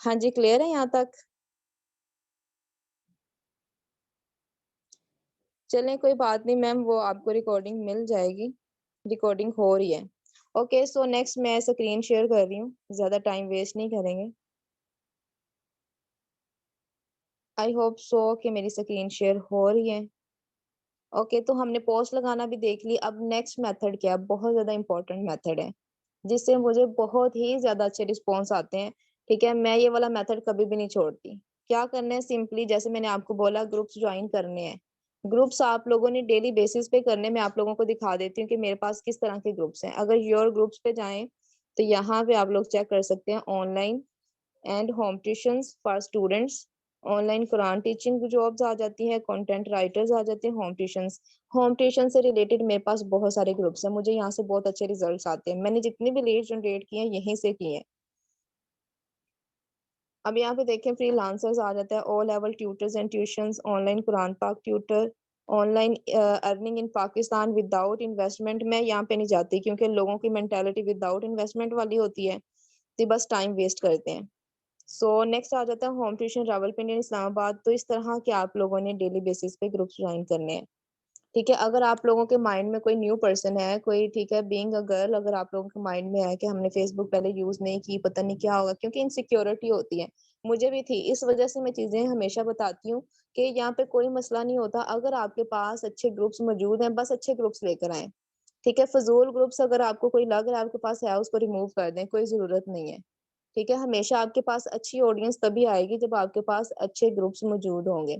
S1: हाँ जी, क्लियर है यहाँ तक? चलें, कोई बात नहीं मैम, वो आपको रिकॉर्डिंग मिल जाएगी। रिकॉर्डिंग हो रही है। ओके, सो नेक्स्ट मैं स्क्रीन शेयर कर रही हूँ, ज़्यादा टाइम वेस्ट नहीं करेंगे। आई होप सो कि मेरी स्क्रीन शेयर हो रही है। ओके, तो हमने पोस्ट लगाना भी देख ली। अब नेक्स्ट मेथड क्या है? बहुत ज़्यादा इम्पोर्टेंट मेथड है, जिससे मुझे बहुत ही ज़्यादा अच्छे रिस्पॉन्स आते हैं, ठीक है? मैं ये वाला मेथड कभी भी नहीं छोड़ती। क्या करना है? सिंपली जैसे मैंने आपको बोला, ग्रुप्स जॉइन करने हैं। ग्रुप्स आप लोगों ने डेली बेसिस पे करने, मैं आप लोगों को दिखा देती हूँ कि मेरे पास किस तरह के ग्रुप्स हैं। अगर योर ग्रुप्स पे जाएँ, तो यहाँ पे आप लोग चेक कर सकते हैं online and home tuitions for students, online Quran teaching jobs आ जाती हैं, कंटेंट राइटर्स आ जाते हैं, होम ट्यूशन से रिलेटेड मेरे पास बहुत सारे ग्रुप्स हैं, मुझे यहाँ से बहुत अच्छे रिजल्ट्स आते हैं। मैंने जितनी भी लीड्स जनरेट किए हैं, यहीं से किए हैं। अब यहाँ पे देखें, फ्रीलांसर्स आ जाता है, O level tutors and tuitions, online Quran पाक tutor, online earning in Pakistan without investment. मैं यहाँ पे नहीं जाती, क्योंकि लोगों की मेंटालिटी विदाउट इन्वेस्टमेंट वाली होती है, तो बस टाइम वेस्ट करते हैं। सो नेक्स्ट आ जाता है home tuition Rawalpindi and Islamabad. तो इस तरह के आप लोगों ने डेली बेसिस पे ग्रुप्स ज्वाइन करने हैं, ठीक है? अगर आप लोगों के माइंड में कोई न्यू पर्सन है, कोई, ठीक है, बीइंग अ गर्ल, अगर आप लोगों के माइंड में है कि हमने फेसबुक पहले यूज नहीं की, पता नहीं क्या होगा, क्योंकि इनसिक्योरिटी होती है, मुझे भी थी। इस वजह से मैं चीजें हमेशा बताती हूँ कि यहाँ पे कोई मसला नहीं होता। अगर आपके पास अच्छे ग्रुप्स मौजूद हैं, बस अच्छे ग्रुप्स लेकर आए, ठीक है? फजूल ग्रुप्स अगर आपको कोई लग रहा है आपके पास है, उसको रिमूव कर दें, कोई जरूरत नहीं है, ठीक है? हमेशा आपके पास अच्छी ऑडियंस तभी आएगी जब आपके पास अच्छे ग्रुप्स मौजूद होंगे।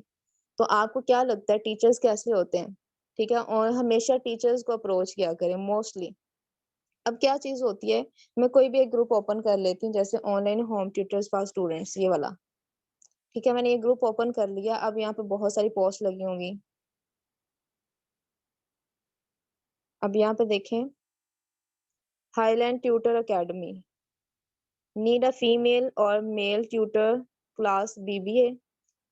S1: तो आपको क्या लगता है टीचर्स कैसे होते हैं? ठीक है? और हमेशा टीचर्स को अप्रोच किया करें मोस्टली। अब क्या चीज़ होती है, मैं कोई भी एक ग्रुप ओपन कर लेती हूँ, जैसे online home tutors for students, ये वाला, ठीक है? मैंने ये ग्रुप ओपन कर लिया, अब यहाँ पे बहुत सारी पोस्ट लगी होंगी। अब यहाँ पे देखें, highland tutor academy, need a female और मेल ट्यूटर क्लास बीबीए।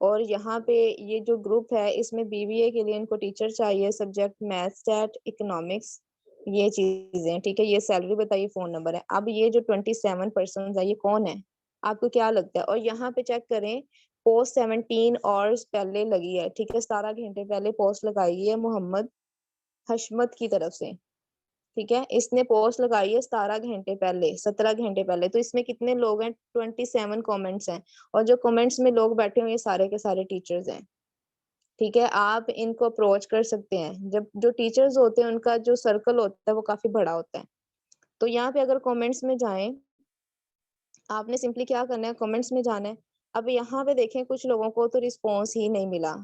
S1: और यहाँ पे ये जो ग्रुप है, इसमें बीबीए के लिए इनको टीचर चाहिए, सब्जेक्ट मैथ, स्टैट, इकोनॉमिक्स, ये चीजें, ठीक है? ये सैलरी बताइए, फोन नंबर है। अब ये जो 27 पर्सन है, ये कौन है? आपको क्या लगता है? और यहाँ पे चेक करें, पोस्ट 17 आवर्स पहले लगी है, ठीक है? 17 घंटे पहले पोस्ट लगाई है मोहम्मद हशमत की तरफ से, ठीक है? इसने पोस्ट लगाई है 17 घंटे पहले, 17 घंटे पहले। तो इसमें कितने लोग हैं? 27 कमेंट्स हैं। और जो कमेंट्स में लोग बैठे हुए, ये सारे के सारे टीचर्स हैं, ठीक है? आप इनको अप्रोच कर सकते हैं। जब जो टीचर्स होते हैं, उनका जो सर्कल होता है वो काफी बड़ा होता है। तो यहाँ पे अगर कमेंट्स में जाएं, आपने सिंपली क्या करना है, कमेंट्स में जाना है। अब यहाँ पे देखें, कुछ लोगों को तो रिस्पॉन्स ही नहीं मिला।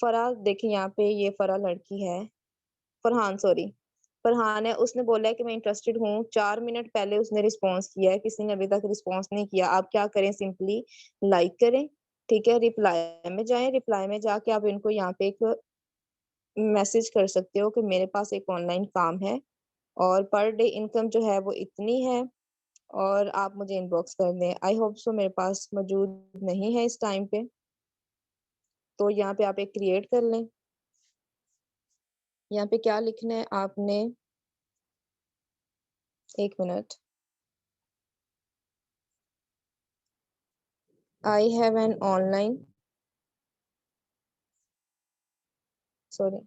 S1: फरा, देखिए यहाँ पे, ये फरा लड़की है, फरहान, सॉरी, फरहान है, उसने बोला है कि मैं इंटरेस्टेड हूँ। 4 मिनट पहले उसने रिस्पॉन्स किया है, किसी ने अभी तक रिस्पॉन्स नहीं किया। आप क्या करें, सिंपली लाइक करें, ठीक है? रिप्लाई में जाएं, रिप्लाई में जाके आप इनको यहाँ पे एक मैसेज कर सकते हो कि मेरे पास एक ऑनलाइन काम है और पर डे इनकम जो है वो इतनी है, और आप मुझे इनबॉक्स कर दें। आई होप सो मेरे पास मौजूद नहीं है इस टाइम पे, तो यहाँ पे आप एक क्रिएट कर लें। यहाँ पे क्या लिखना है आपने, एक minute, I have an online, sorry,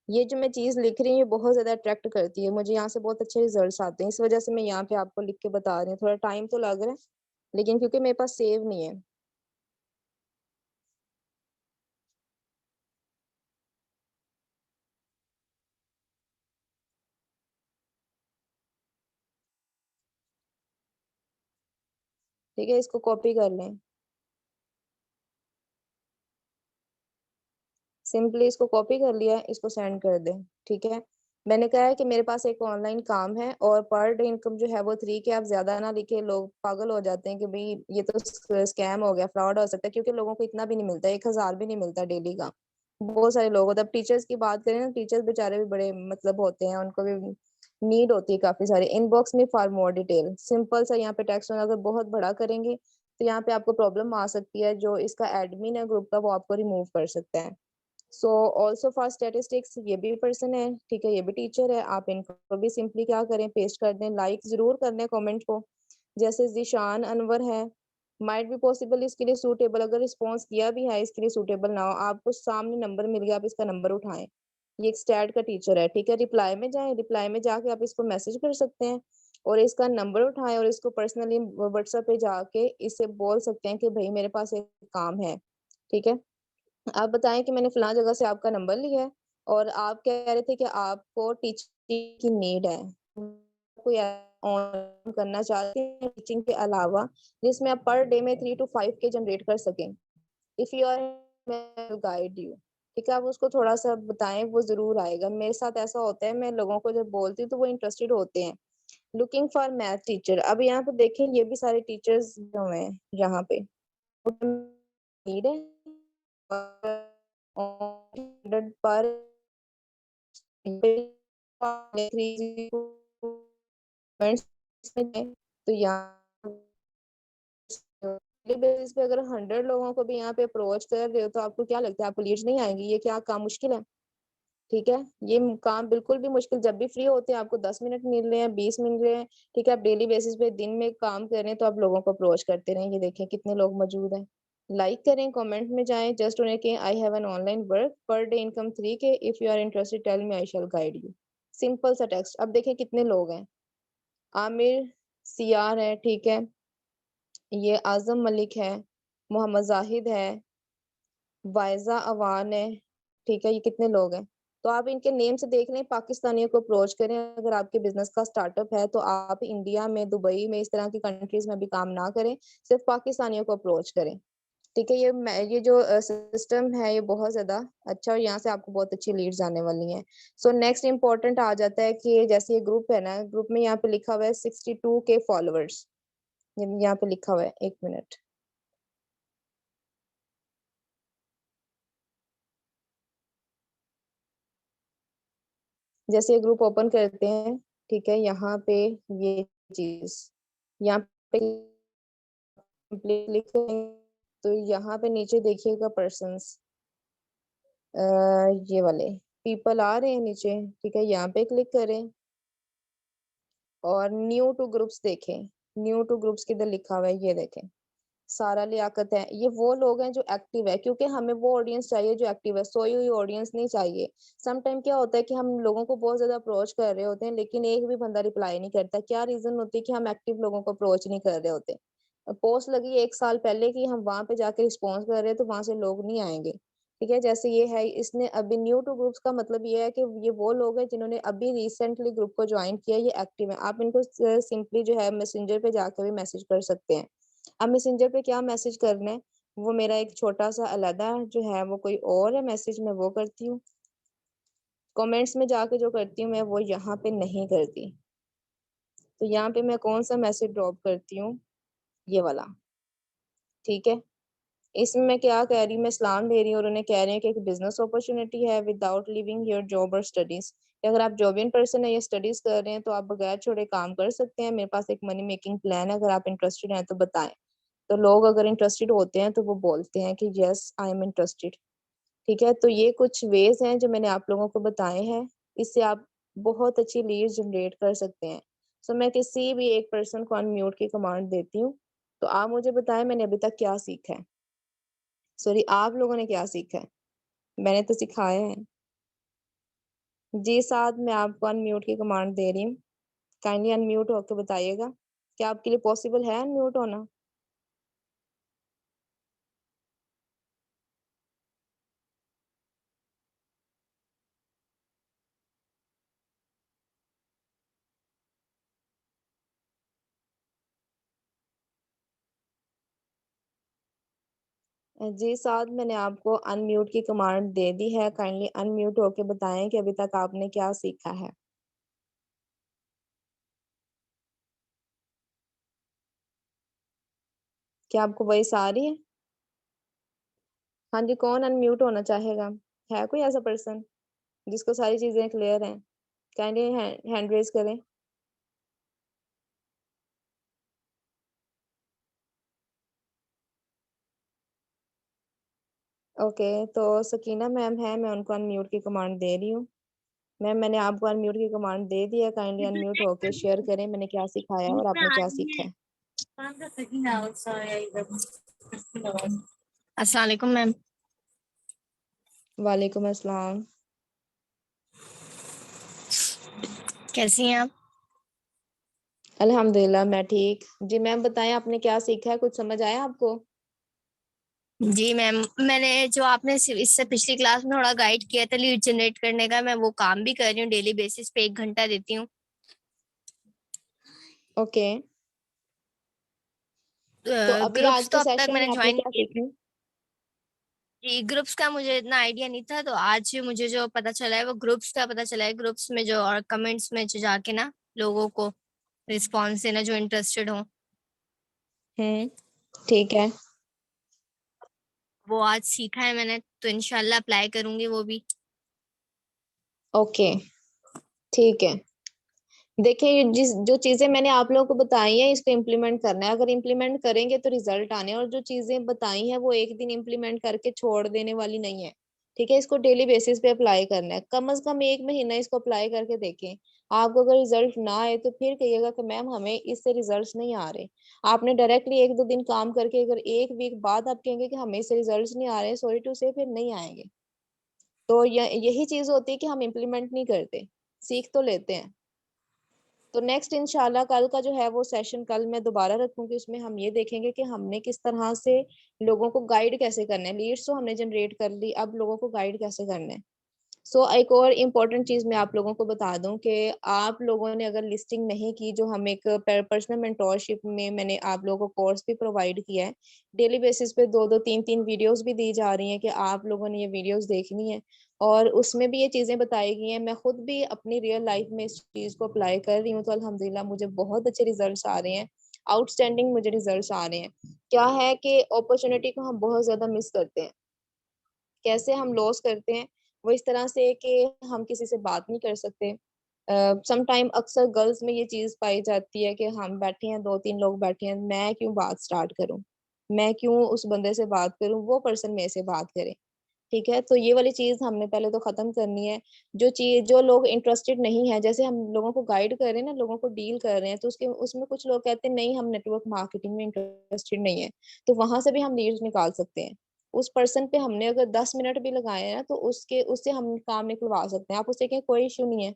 S1: ये जो मैं चीज़ लिख रही हूँ, ये बहुत ज़्यादा अट्रैक्ट करती है मुझे, यहाँ से बहुत अच्छे रिजल्ट्स आते हैं। इस वजह से मैं यहाँ पे आपको लिख के बता रही हूँ। थोड़ा टाइम तो लग रहा है, लेकिन क्योंकि मेरे पास सेव नहीं है, ठीक है, इसको कॉपी कर लें। सिंपली इसको कॉपी कर लिया, इसको सेंड कर दें। ठीक है, मैंने कहा है कि मेरे पास एक ऑनलाइन काम है और पर डे इनकम जो है वो 3 के, आप ज्यादा ना लिखे, लोग पागल हो जाते हैं कि भाई ये तो स्कैम हो गया, फ्रॉड हो सकता है, क्योंकि लोगों को इतना भी नहीं मिलता, 1,000 भी नहीं मिलता डेली का। बहुत सारे लोग होते हैं। टीचर्स की बात करें ना, टीचर्स बेचारे भी बड़े मतलब होते हैं, उनको भी नीड होती है काफी सारी। इनबॉक्स में फॉर मोर डिटेल, सिंपल सा यहाँ पे टेक्स्ट, अगर बहुत बड़ा करेंगे तो यहाँ पे आपको प्रॉब्लम आ सकती है, जो इसका एडमिन है ग्रुप का वो आपको रिमूव कर सकता है। सो ऑल्सो फॉर स्टेटिस्टिक्स, ये भी पर्सन है, ठीक है, ये भी टीचर है। आप इनको भी सिंपली क्या करें, पेस्ट कर दें। लाइक जरूर कर दें कमेंट को। जैसे जिशान अनवर है, माइट बी पॉसिबल इसके लिए सूटेबल, अगर रिस्पॉन्स किया भी है इसके लिए सूटेबल ना हो, आपको सामने नंबर मिल गया, आप इसका नंबर उठाएं। ये एक स्टैट का टीचर है, ठीक है। रिप्लाई में जाएं, रिप्लाई में जाके आप इसको मैसेज कर सकते हैं और इसका नंबर उठाएं और इसको पर्सनली व्हाट्सएप पे जाके इससे बोल सकते हैं कि भाई मेरे पास एक काम है, ठीक है। आप बताएं कि मैंने फलां जगह से आपका नंबर लिया है और आप कह रहे थे कि आपको टीचिंग की नीड है, कोई ऑन करना चाहते हैं टीचिंग के अलावा, जिसमें आप पर डे में 3 to 5 के जनरेट कर सकें। If you are, guide you, ठीक है। आप उसको थोड़ा सा बताएं, वो जरूर आएगा। मेरे साथ ऐसा होता है, मैं लोगों को जब बोलती हूँ तो वो इंटरेस्टेड होते हैं। लुकिंग फॉर मैथ टीचर, अब यहाँ पे देखें ये भी सारे टीचर्स जो हैं यहाँ पे नीड है, 100 पर तो यहाँ बेसिस पे अगर 100 लोगों को भी यहाँ पे अप्रोच कर रहे हो तो आपको क्या लगता है, आपको लीड्स नहीं आएंगी? ये क्या काम मुश्किल है? ठीक है, ये काम बिल्कुल भी मुश्किल, जब भी फ्री होते हैं आपको 10 मिनट मिल रहे हैं, 20 मिल रहे हैं, ठीक है, आप डेली बेसिस पे दिन में काम कर रहे हैं, तो आप लोगों को अप्रोच करते रहें। ये देखें कितने लोग मौजूद हैं। लाइक करें, कमेंट में जाएं, जस्ट उन्हें कहें I have an online work, per day income 3 के, if you are interested tell me, I shall guide you. Simple सा टेक्स्ट। अब देखें कितने लोग हैं। आमिर सियार है, ठीक है, ये आजम मलिक है, मोहम्मद जाहिद है, वायजा अवान है, ठीक है, ये कितने लोग हैं। तो आप इनके नेम से देख लें, पाकिस्तानियों को अप्रोच करें। अगर आपके बिजनेस का स्टार्टअप है तो आप इंडिया में, दुबई में, इस तरह की कंट्रीज में भी काम ना करें, सिर्फ पाकिस्तानियों को अप्रोच करें। ठीक है, ये जो सिस्टम है ये बहुत ज्यादा अच्छा, और यहाँ से आपको बहुत अच्छी लीड्स आने वाली हैं। सो नेक्स्ट इंपॉर्टेंट आ जाता है कि जैसे ये ग्रुप है ना, ग्रुप में यहाँ पे लिखा हुआ है 62 के फॉलोअर्स। यहाँ पे लिखा हुआ है, 1 मिनट, जैसे ये ग्रुप ओपन करते हैं, ठीक है, यहाँ पे ये चीज, यहाँ पे कंप्लीट लिखेंगे तो यहाँ पे नीचे देखिएगा पर्सन्स, ये वाले पीपल आ रहे हैं नीचे, ठीक है, यहाँ पे क्लिक करें और न्यू टू ग्रुप्स देखें। न्यू टू ग्रुप्स किधर लिखा हुआ है, ये देखें, सारा लियाकत है। ये वो लोग हैं जो एक्टिव है, क्योंकि हमें वो ऑडियंस चाहिए जो एक्टिव है, सोई हुई ऑडियंस नहीं चाहिए। सम टाइम क्या होता है कि हम लोगों को बहुत ज्यादा अप्रोच कर रहे होते हैं लेकिन एक भी बंदा रिप्लाई नहीं करता। क्या रीजन होती है कि हम एक्टिव लोगों को अप्रोच नहीं कर रहे होते। पोस्ट लगी 1 साल पहले की, हम वहां पे जाके रिस्पॉन्स कर रहे हैं तो वहां से लोग नहीं आएंगे। ठीक है, जैसे ये है, इसने अभी न्यू टू ग्रुप्स का मतलब ये है कि ये वो लोग हैं जिन्होंने अभी रिसेंटली ग्रुप को ज्वाइन किया, ये एक्टिव है। आप इनको सिंपली जो है मैसेंजर पे जाकर भी मैसेज कर सकते हैं। अब मैसेंजर पे क्या मैसेज करना है, वो मेरा एक छोटा सा अलग जो है वो कोई और है मैसेज, मैं वो करती हूँ। कमेंट्स में जाके जो करती हूँ मैं वो यहाँ पे नहीं करती। तो यहाँ पे मैं कौन सा मैसेज ड्रॉप करती हूँ, ये वाला, ठीक है। इसमें मैं क्या कह रही हूँ, मैं सलाम दे रही हूँ और उन्हें कह रही हूँ कि एक बिजनेस अपॉर्चुनिटी है विदाउट लिविंग योर जॉब और स्टडीज। अगर आप जॉबियन पर्सन है या स्टडीज कर रहे हैं तो आप बगैर छोड़े काम कर सकते हैं। मेरे पास एक मनी मेकिंग प्लान है, अगर आप इंटरेस्टेड हैं तो बताएं। तो लोग अगर इंटरेस्टेड होते हैं तो वो बोलते हैं कि यस आई एम इंटरेस्टेड। ठीक है, तो ये कुछ वेज हैं जो मैंने आप लोगों को बताए हैं, इससे आप बहुत अच्छी लीड जनरेट कर सकते हैं। सो मैं किसी भी एक पर्सन को अनम्यूट की कमांड देती हूँ। तो आप मुझे बताएं मैंने अभी तक क्या सीखा है, सॉरी आप लोगों ने क्या सीखा है। मैंने तो सिखाया है। जी साथ मैं आपको अनम्यूट की कमांड दे रही हूँ, काइंडली अनम्यूट होकर बताइएगा, क्या आपके लिए पॉसिबल है अनम्यूट होना। जी साद, मैंने आपको अनम्यूट की कमांड दे दी है, काइंडली अनम्यूट होके बताएं कि अभी तक आपने क्या सीखा है। क्या आपको वॉइस आ रही है? हाँ जी, कौन अनम्यूट होना चाहेगा? है कोई ऐसा पर्सन जिसको सारी चीजें क्लियर हैं? काइंडली हैंड रेज करें। ओके, तो सकीना मैम है, मैं उनको अनम्यूट की कमांड दे रही हूँ। मैम, मैंने आपको अनम्यूट की कमांड दे दी है, काइंडली अनम्यूट होके शेयर करें मैंने क्या सिखाया और आपने क्या सीखा है।
S2: अस्सलाम वालेकुम मैम।
S1: वालेकुम अस्सलाम।
S2: कैसी हैं आप?
S1: अल्हम्दुलिल्लाह मैं ठीक। जी मैम बताएं, आपने क्या सीखा है, कुछ समझ आया आपको?
S2: जी मैम, मैंने जो आपने इससे पिछली क्लास में थोड़ा गाइड किया था लीड जनरेट करने का, मैं वो काम भी कर रही हूँ। डेली बेसिस पे 1 घंटा देती हूँ।
S1: ओके, तो अभी आज
S2: ग्रुप्स तो
S1: के
S2: अब तक
S1: सेशन
S2: मैंने
S1: में आपने
S2: ज्वाइन
S1: क्या
S2: किए
S1: सीखा?
S2: जी। ग्रुप्स का मुझे इतना आइडिया नहीं था, तो आज मुझे जो पता चला है वो ग्रुप्स का पता चला है। ग्रुप्स में जो और कमेंट्स में जो जाके ना लोगों को रिस्पॉन्स देना जो इंटरेस्टेड हो,
S1: हम्म, ठीक है।
S2: वो आज सीखा है मैंने, तो इंशाल्लाह अप्लाई करूंगी वो भी।
S1: ओके, ठीक है। देखिए, ये जिस जो चीजें मैंने आप लोगों को बताई हैं इसको इम्प्लीमेंट करना है। अगर इम्प्लीमेंट करेंगे तो रिजल्ट आने हैं, और जो चीजें बताई हैं वो एक दिन इम्प्लीमेंट करके छोड़ देने वाली नहीं है। ठीक है, इसको डेली बेसिस पे अप्लाई करना है, कम से कम 1 महीना इसको अप्लाई करके देखें। आपको अगर रिजल्ट ना आए तो फिर कहिएगा कि मैम हमें इससे रिजल्ट्स नहीं आ रहे। आपने डायरेक्टली 1-2 दिन काम करके अगर 1 वीक बाद आप कहेंगे कि हमें इससे रिजल्ट्स नहीं आ रहे, सॉरी टू से फिर नहीं आएंगे। तो यही चीज होती है कि हम इम्प्लीमेंट नहीं करते, सीख तो लेते हैं। तो नेक्स्ट इंशाल्लाह कल का जो है वो सेशन कल मैं दोबारा रखूंगी, उसमें हम ये देखेंगे कि हमने किस तरह से लोगों को गाइड कैसे करना है। लीड्स तो हमने जनरेट कर ली, अब लोगों को गाइड कैसे करना है। एक और इम्पोर्टेंट चीज मैं आप लोगों को बता दूं कि आप लोगों ने अगर लिस्टिंग नहीं की, जो हम एक पर्सनल मेंटोरशिप में मैंने आप लोगों को कोर्स भी प्रोवाइड किया है। डेली बेसिस पे 2-2 3-3 वीडियोस भी दी जा रही हैं कि आप लोगों ने ये वीडियोस देखनी है, और उसमें भी ये चीजें बताई गई हैं। मैं खुद भी अपनी रियल लाइफ में इस चीज को अप्लाई कर रही हूँ, तो अल्हम्दुलिल्लाह मुझे बहुत अच्छे रिजल्ट्स आ रहे हैं। आउटस्टैंडिंग मुझे रिजल्ट्स आ रहे हैं। क्या है कि अपॉर्चुनिटी को हम बहुत ज्यादा मिस करते हैं। कैसे हम लॉस करते हैं? वो इस तरह से कि हम किसी से बात नहीं कर सकते। सम टाइम अक्सर गर्ल्स में ये चीज पाई जाती है कि हम बैठे हैं, 2-3 लोग बैठे हैं, मैं क्यों बात स्टार्ट करूं, मैं क्यों उस बंदे से बात करूं, वो पर्सन मेरे से बात करे। ठीक है, तो ये वाली चीज हमने पहले तो खत्म करनी है। जो लोग इंटरेस्टेड नहीं है, जैसे हम लोगों को गाइड कर रहे हैं ना, लोगों को डील कर रहे हैं, तो उसके उसमें कुछ लोग कहते हैं नहीं हम नेटवर्क मार्केटिंग में इंटरेस्टेड नहीं है, तो वहां से भी हम लीड्स निकाल सकते हैं। उस पर्सन पे हमने अगर 10 मिनट भी लगाए हैं ना, तो उससे हम काम निकलवा सकते हैं। आप उससे कहें कोई इशू नहीं है।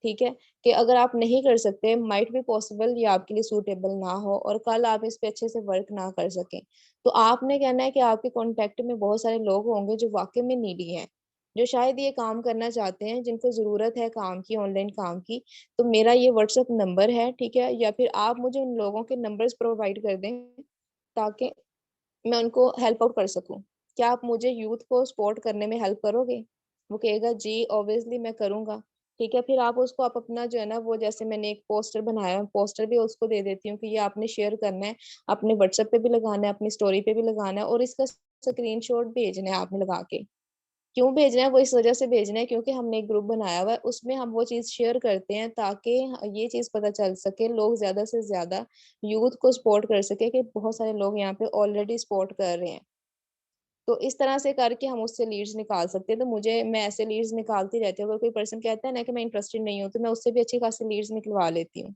S1: ठीक है, कि अगर आप नहीं कर सकते, माइट भी पॉसिबल ये आपके लिए सूटेबल ना हो और कल आप इस पे अच्छे से वर्क ना कर सकें, तो आपने कहना है कि आपके कॉन्टेक्ट में बहुत सारे लोग होंगे जो वाकई में नीडी हैं, जो शायद ये काम करना चाहते हैं, जिनको जरूरत है काम की, ऑनलाइन काम की। तो मेरा ये व्हाट्सएप नंबर है, ठीक है, या फिर आप मुझे उन लोगों के नंबर्स प्रोवाइड कर दें ताकि मैं उनको हेल्प आउट कर सकूं। क्या आप मुझे यूथ को सपोर्ट करने में हेल्प करोगे? वो कहेगा जी ऑब्वियसली मैं करूंगा। ठीक है, फिर आप अपना जो है ना, वो जैसे मैंने एक पोस्टर बनाया है, पोस्टर भी उसको दे देती हूँ कि ये आपने शेयर करना है, अपने व्हाट्सएप पे भी लगाना है, अपनी स्टोरी पे भी लगाना है, और इसका स्क्रीनशॉट भेजना है आपने लगा के। क्यों भेजना है? वो इस वजह से भेजना है क्योंकि हमने एक ग्रुप बनाया हुआ है, उसमें हम वो चीज शेयर करते हैं ताकि ये चीज पता चल सके, लोग ज्यादा से ज्यादा यूथ को सपोर्ट कर सके कि बहुत सारे लोग यहाँ पे ऑलरेडी सपोर्ट कर रहे हैं। तो इस तरह से करके हम उससे लीड्स निकाल सकते हैं। तो मैं ऐसे लीड्स निकालती रहती हूँ। अगर कोई पर्सन कहता है ना कि मैं इंटरेस्टेड नहीं हूँ, तो मैं उससे भी अच्छी खासी लीड्स निकलवा लेती हूँ।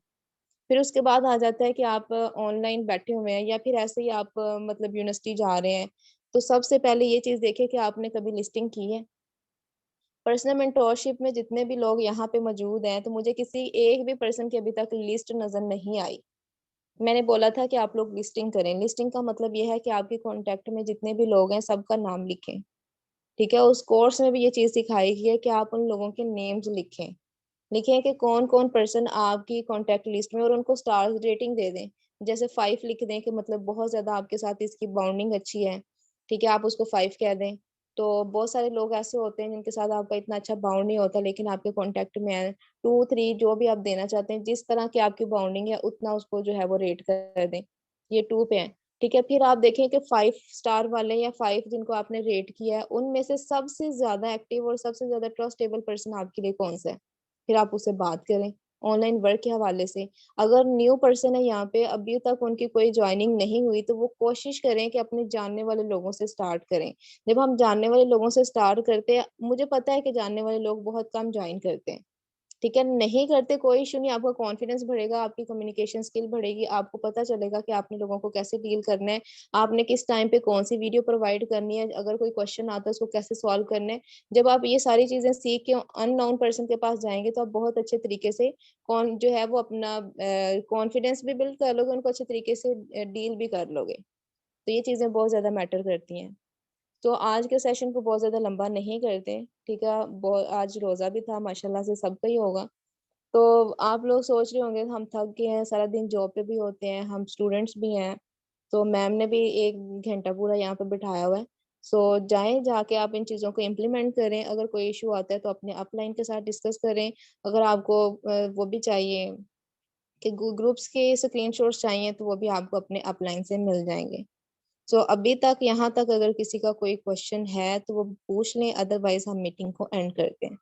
S1: फिर उसके बाद आ जाता है कि आप ऑनलाइन बैठे हुए हैं या फिर ऐसे ही आप मतलब यूनिवर्सिटी जा रहे हैं, तो सबसे पहले ये चीज देखिए कि आपने कभी लिस्टिंग की है। पर्सनल मेंटोरशिप में जितने भी लोग यहाँ पे मौजूद हैं, तो मुझे किसी एक भी पर्सन की अभी तक लिस्ट नजर नहीं आई। मैंने बोला था कि आप लोग लिस्टिंग करें। लिस्टिंग का मतलब ये है कि आपके कांटेक्ट में जितने भी लोग हैं सबका नाम लिखें। ठीक है, उस कोर्स में भी ये चीज सिखाई गई है कि आप उन लोगों के नेम्स लिखें। लिखें कि कौन कौन पर्सन आपकी कांटेक्ट लिस्ट में, और उनको स्टार रेटिंग दे दें। जैसे 5 लिख दें कि मतलब बहुत ज्यादा आपके साथ इसकी बॉन्डिंग अच्छी है। ठीक है, आप उसको 5 कह दें। तो बहुत सारे लोग ऐसे होते हैं जिनके साथ आपका इतना अच्छा बाउंड नहीं होता, लेकिन आपके कॉन्टेक्ट में है। 2 3 जो भी आप देना चाहते हैं, जिस तरह की आपकी बाउंडिंग है उतना उसको जो है वो रेट कर दें। ये 2 पे है। ठीक है, फिर आप देखें कि 5 स्टार वाले या 5 जिनको आपने रेट किया है, उनमें से सबसे ज्यादा एक्टिव और सबसे ज्यादा ट्रस्टेबल पर्सन आपके लिए कौन सा है। फिर आप उससे बात करें ऑनलाइन वर्क के हवाले से। अगर न्यू पर्सन है यहाँ पे, अभी तक उनकी कोई ज्वाइनिंग नहीं हुई, तो वो कोशिश करें कि अपने जानने वाले लोगों से स्टार्ट करें। जब हम जानने वाले लोगों से स्टार्ट करते हैं, मुझे पता है कि जानने वाले लोग बहुत कम ज्वाइन करते हैं। ठीक है, नहीं करते कोई इशू नहीं, आपका कॉन्फिडेंस बढ़ेगा, आपकी कम्युनिकेशन स्किल बढ़ेगी, आपको पता चलेगा कि आपने लोगों को कैसे डील करना है, आपने किस टाइम पे कौन सी वीडियो प्रोवाइड करनी है, अगर कोई क्वेश्चन आता है उसको कैसे सॉल्व करना है। जब आप ये सारी चीजें सीख के अननोन पर्सन के पास जाएंगे, तो आप बहुत अच्छे तरीके से कौन जो है वो अपना कॉन्फिडेंस भी बिल्ड कर लोगे, उनको अच्छे तरीके से डील भी कर लोगे। तो ये चीजें बहुत ज्यादा मैटर करती हैं। तो आज के सेशन को बहुत ज्यादा लंबा नहीं करते। ठीक है, बहुत आज रोजा भी था, माशाल्लाह से सबका ही होगा। तो आप लोग सोच रहे होंगे हम थक गए हैं, सारा दिन जॉब पे भी होते हैं, हम स्टूडेंट्स भी हैं। तो मैम ने भी 1 घंटा पूरा यहाँ पे बिठाया हुआ है। सो जाएं, जाके आप इन चीज़ों को इम्प्लीमेंट करें। अगर कोई इशू आता है तो अपने अपलाइन के साथ डिस्कस करें। अगर आपको वो भी चाहिए कि ग्रुप्स के स्क्रीनशॉट्स चाहिए, तो वो भी आपको अपने अपलाइन से मिल जाएंगे। सो अभी तक यहाँ तक अगर किसी का कोई क्वेश्चन है तो वो पूछ लें, अदरवाइज हम मीटिंग को एंड करते हैं।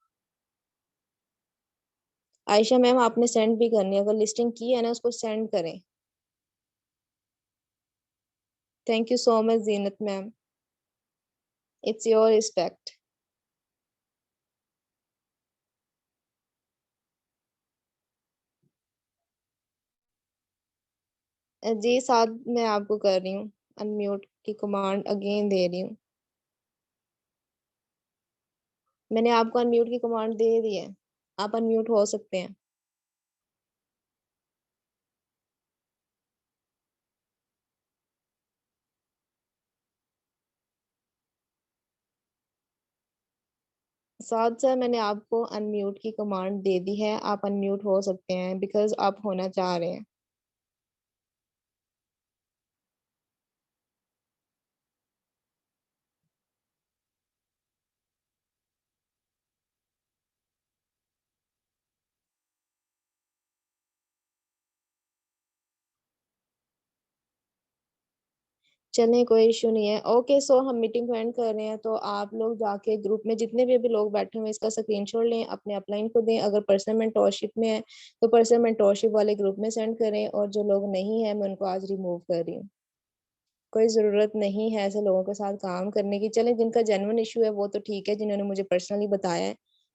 S1: आयशा मैम, आपने सेंड भी करनी है, अगर लिस्टिंग की है ना उसको सेंड करें। Thank you so much Zeenat ma'am, it's your respect. जी साथ मैं आपको कर रही हूँ, अनम्यूट की कमांड अगेन दे रही हूँ। मैंने आपको अनम्यूट की कमांड दे दी है, आप अनम्यूट हो सकते हैं। साथ सर, मैंने आपको अनम्यूट की कमांड दे दी है, आप अनम्यूट हो सकते हैं बिकॉज आप होना चाह रहे हैं। चलें, कोई इशू नहीं है। ओके, सो हम मीटिंग को एंड कर रहे हैं। तो आप लोग जाके ग्रुप में जितने भी अभी लोग बैठे हुए हैं, इसका स्क्रीनशॉट लें, अपने अपलाइन को दें। अगर पर्सनल मेंटोरशिप में है तो पर्सनल मेंटोरशिप वाले ग्रुप में सेंड करें, और जो लोग नहीं है मैं उनको आज रिमूव कर रही हूँ। कोई ज़रूरत नहीं है ऐसे लोगों के साथ काम करने की। चलें, जिनका जेन्युइन इशू है वो तो ठीक है, जिन्होंने मुझे पर्सनली बताया है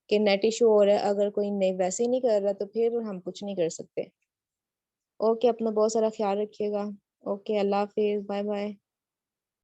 S1: कि नेट इशू हो रहा है। अगर कोई नहीं, वैसे ही नहीं कर रहा, तो फिर हम कुछ नहीं कर सकते। ओके, अपना बहुत सारा ख्याल रखिएगा। ओके, अल्लाह हाफिज़, बाय बाय।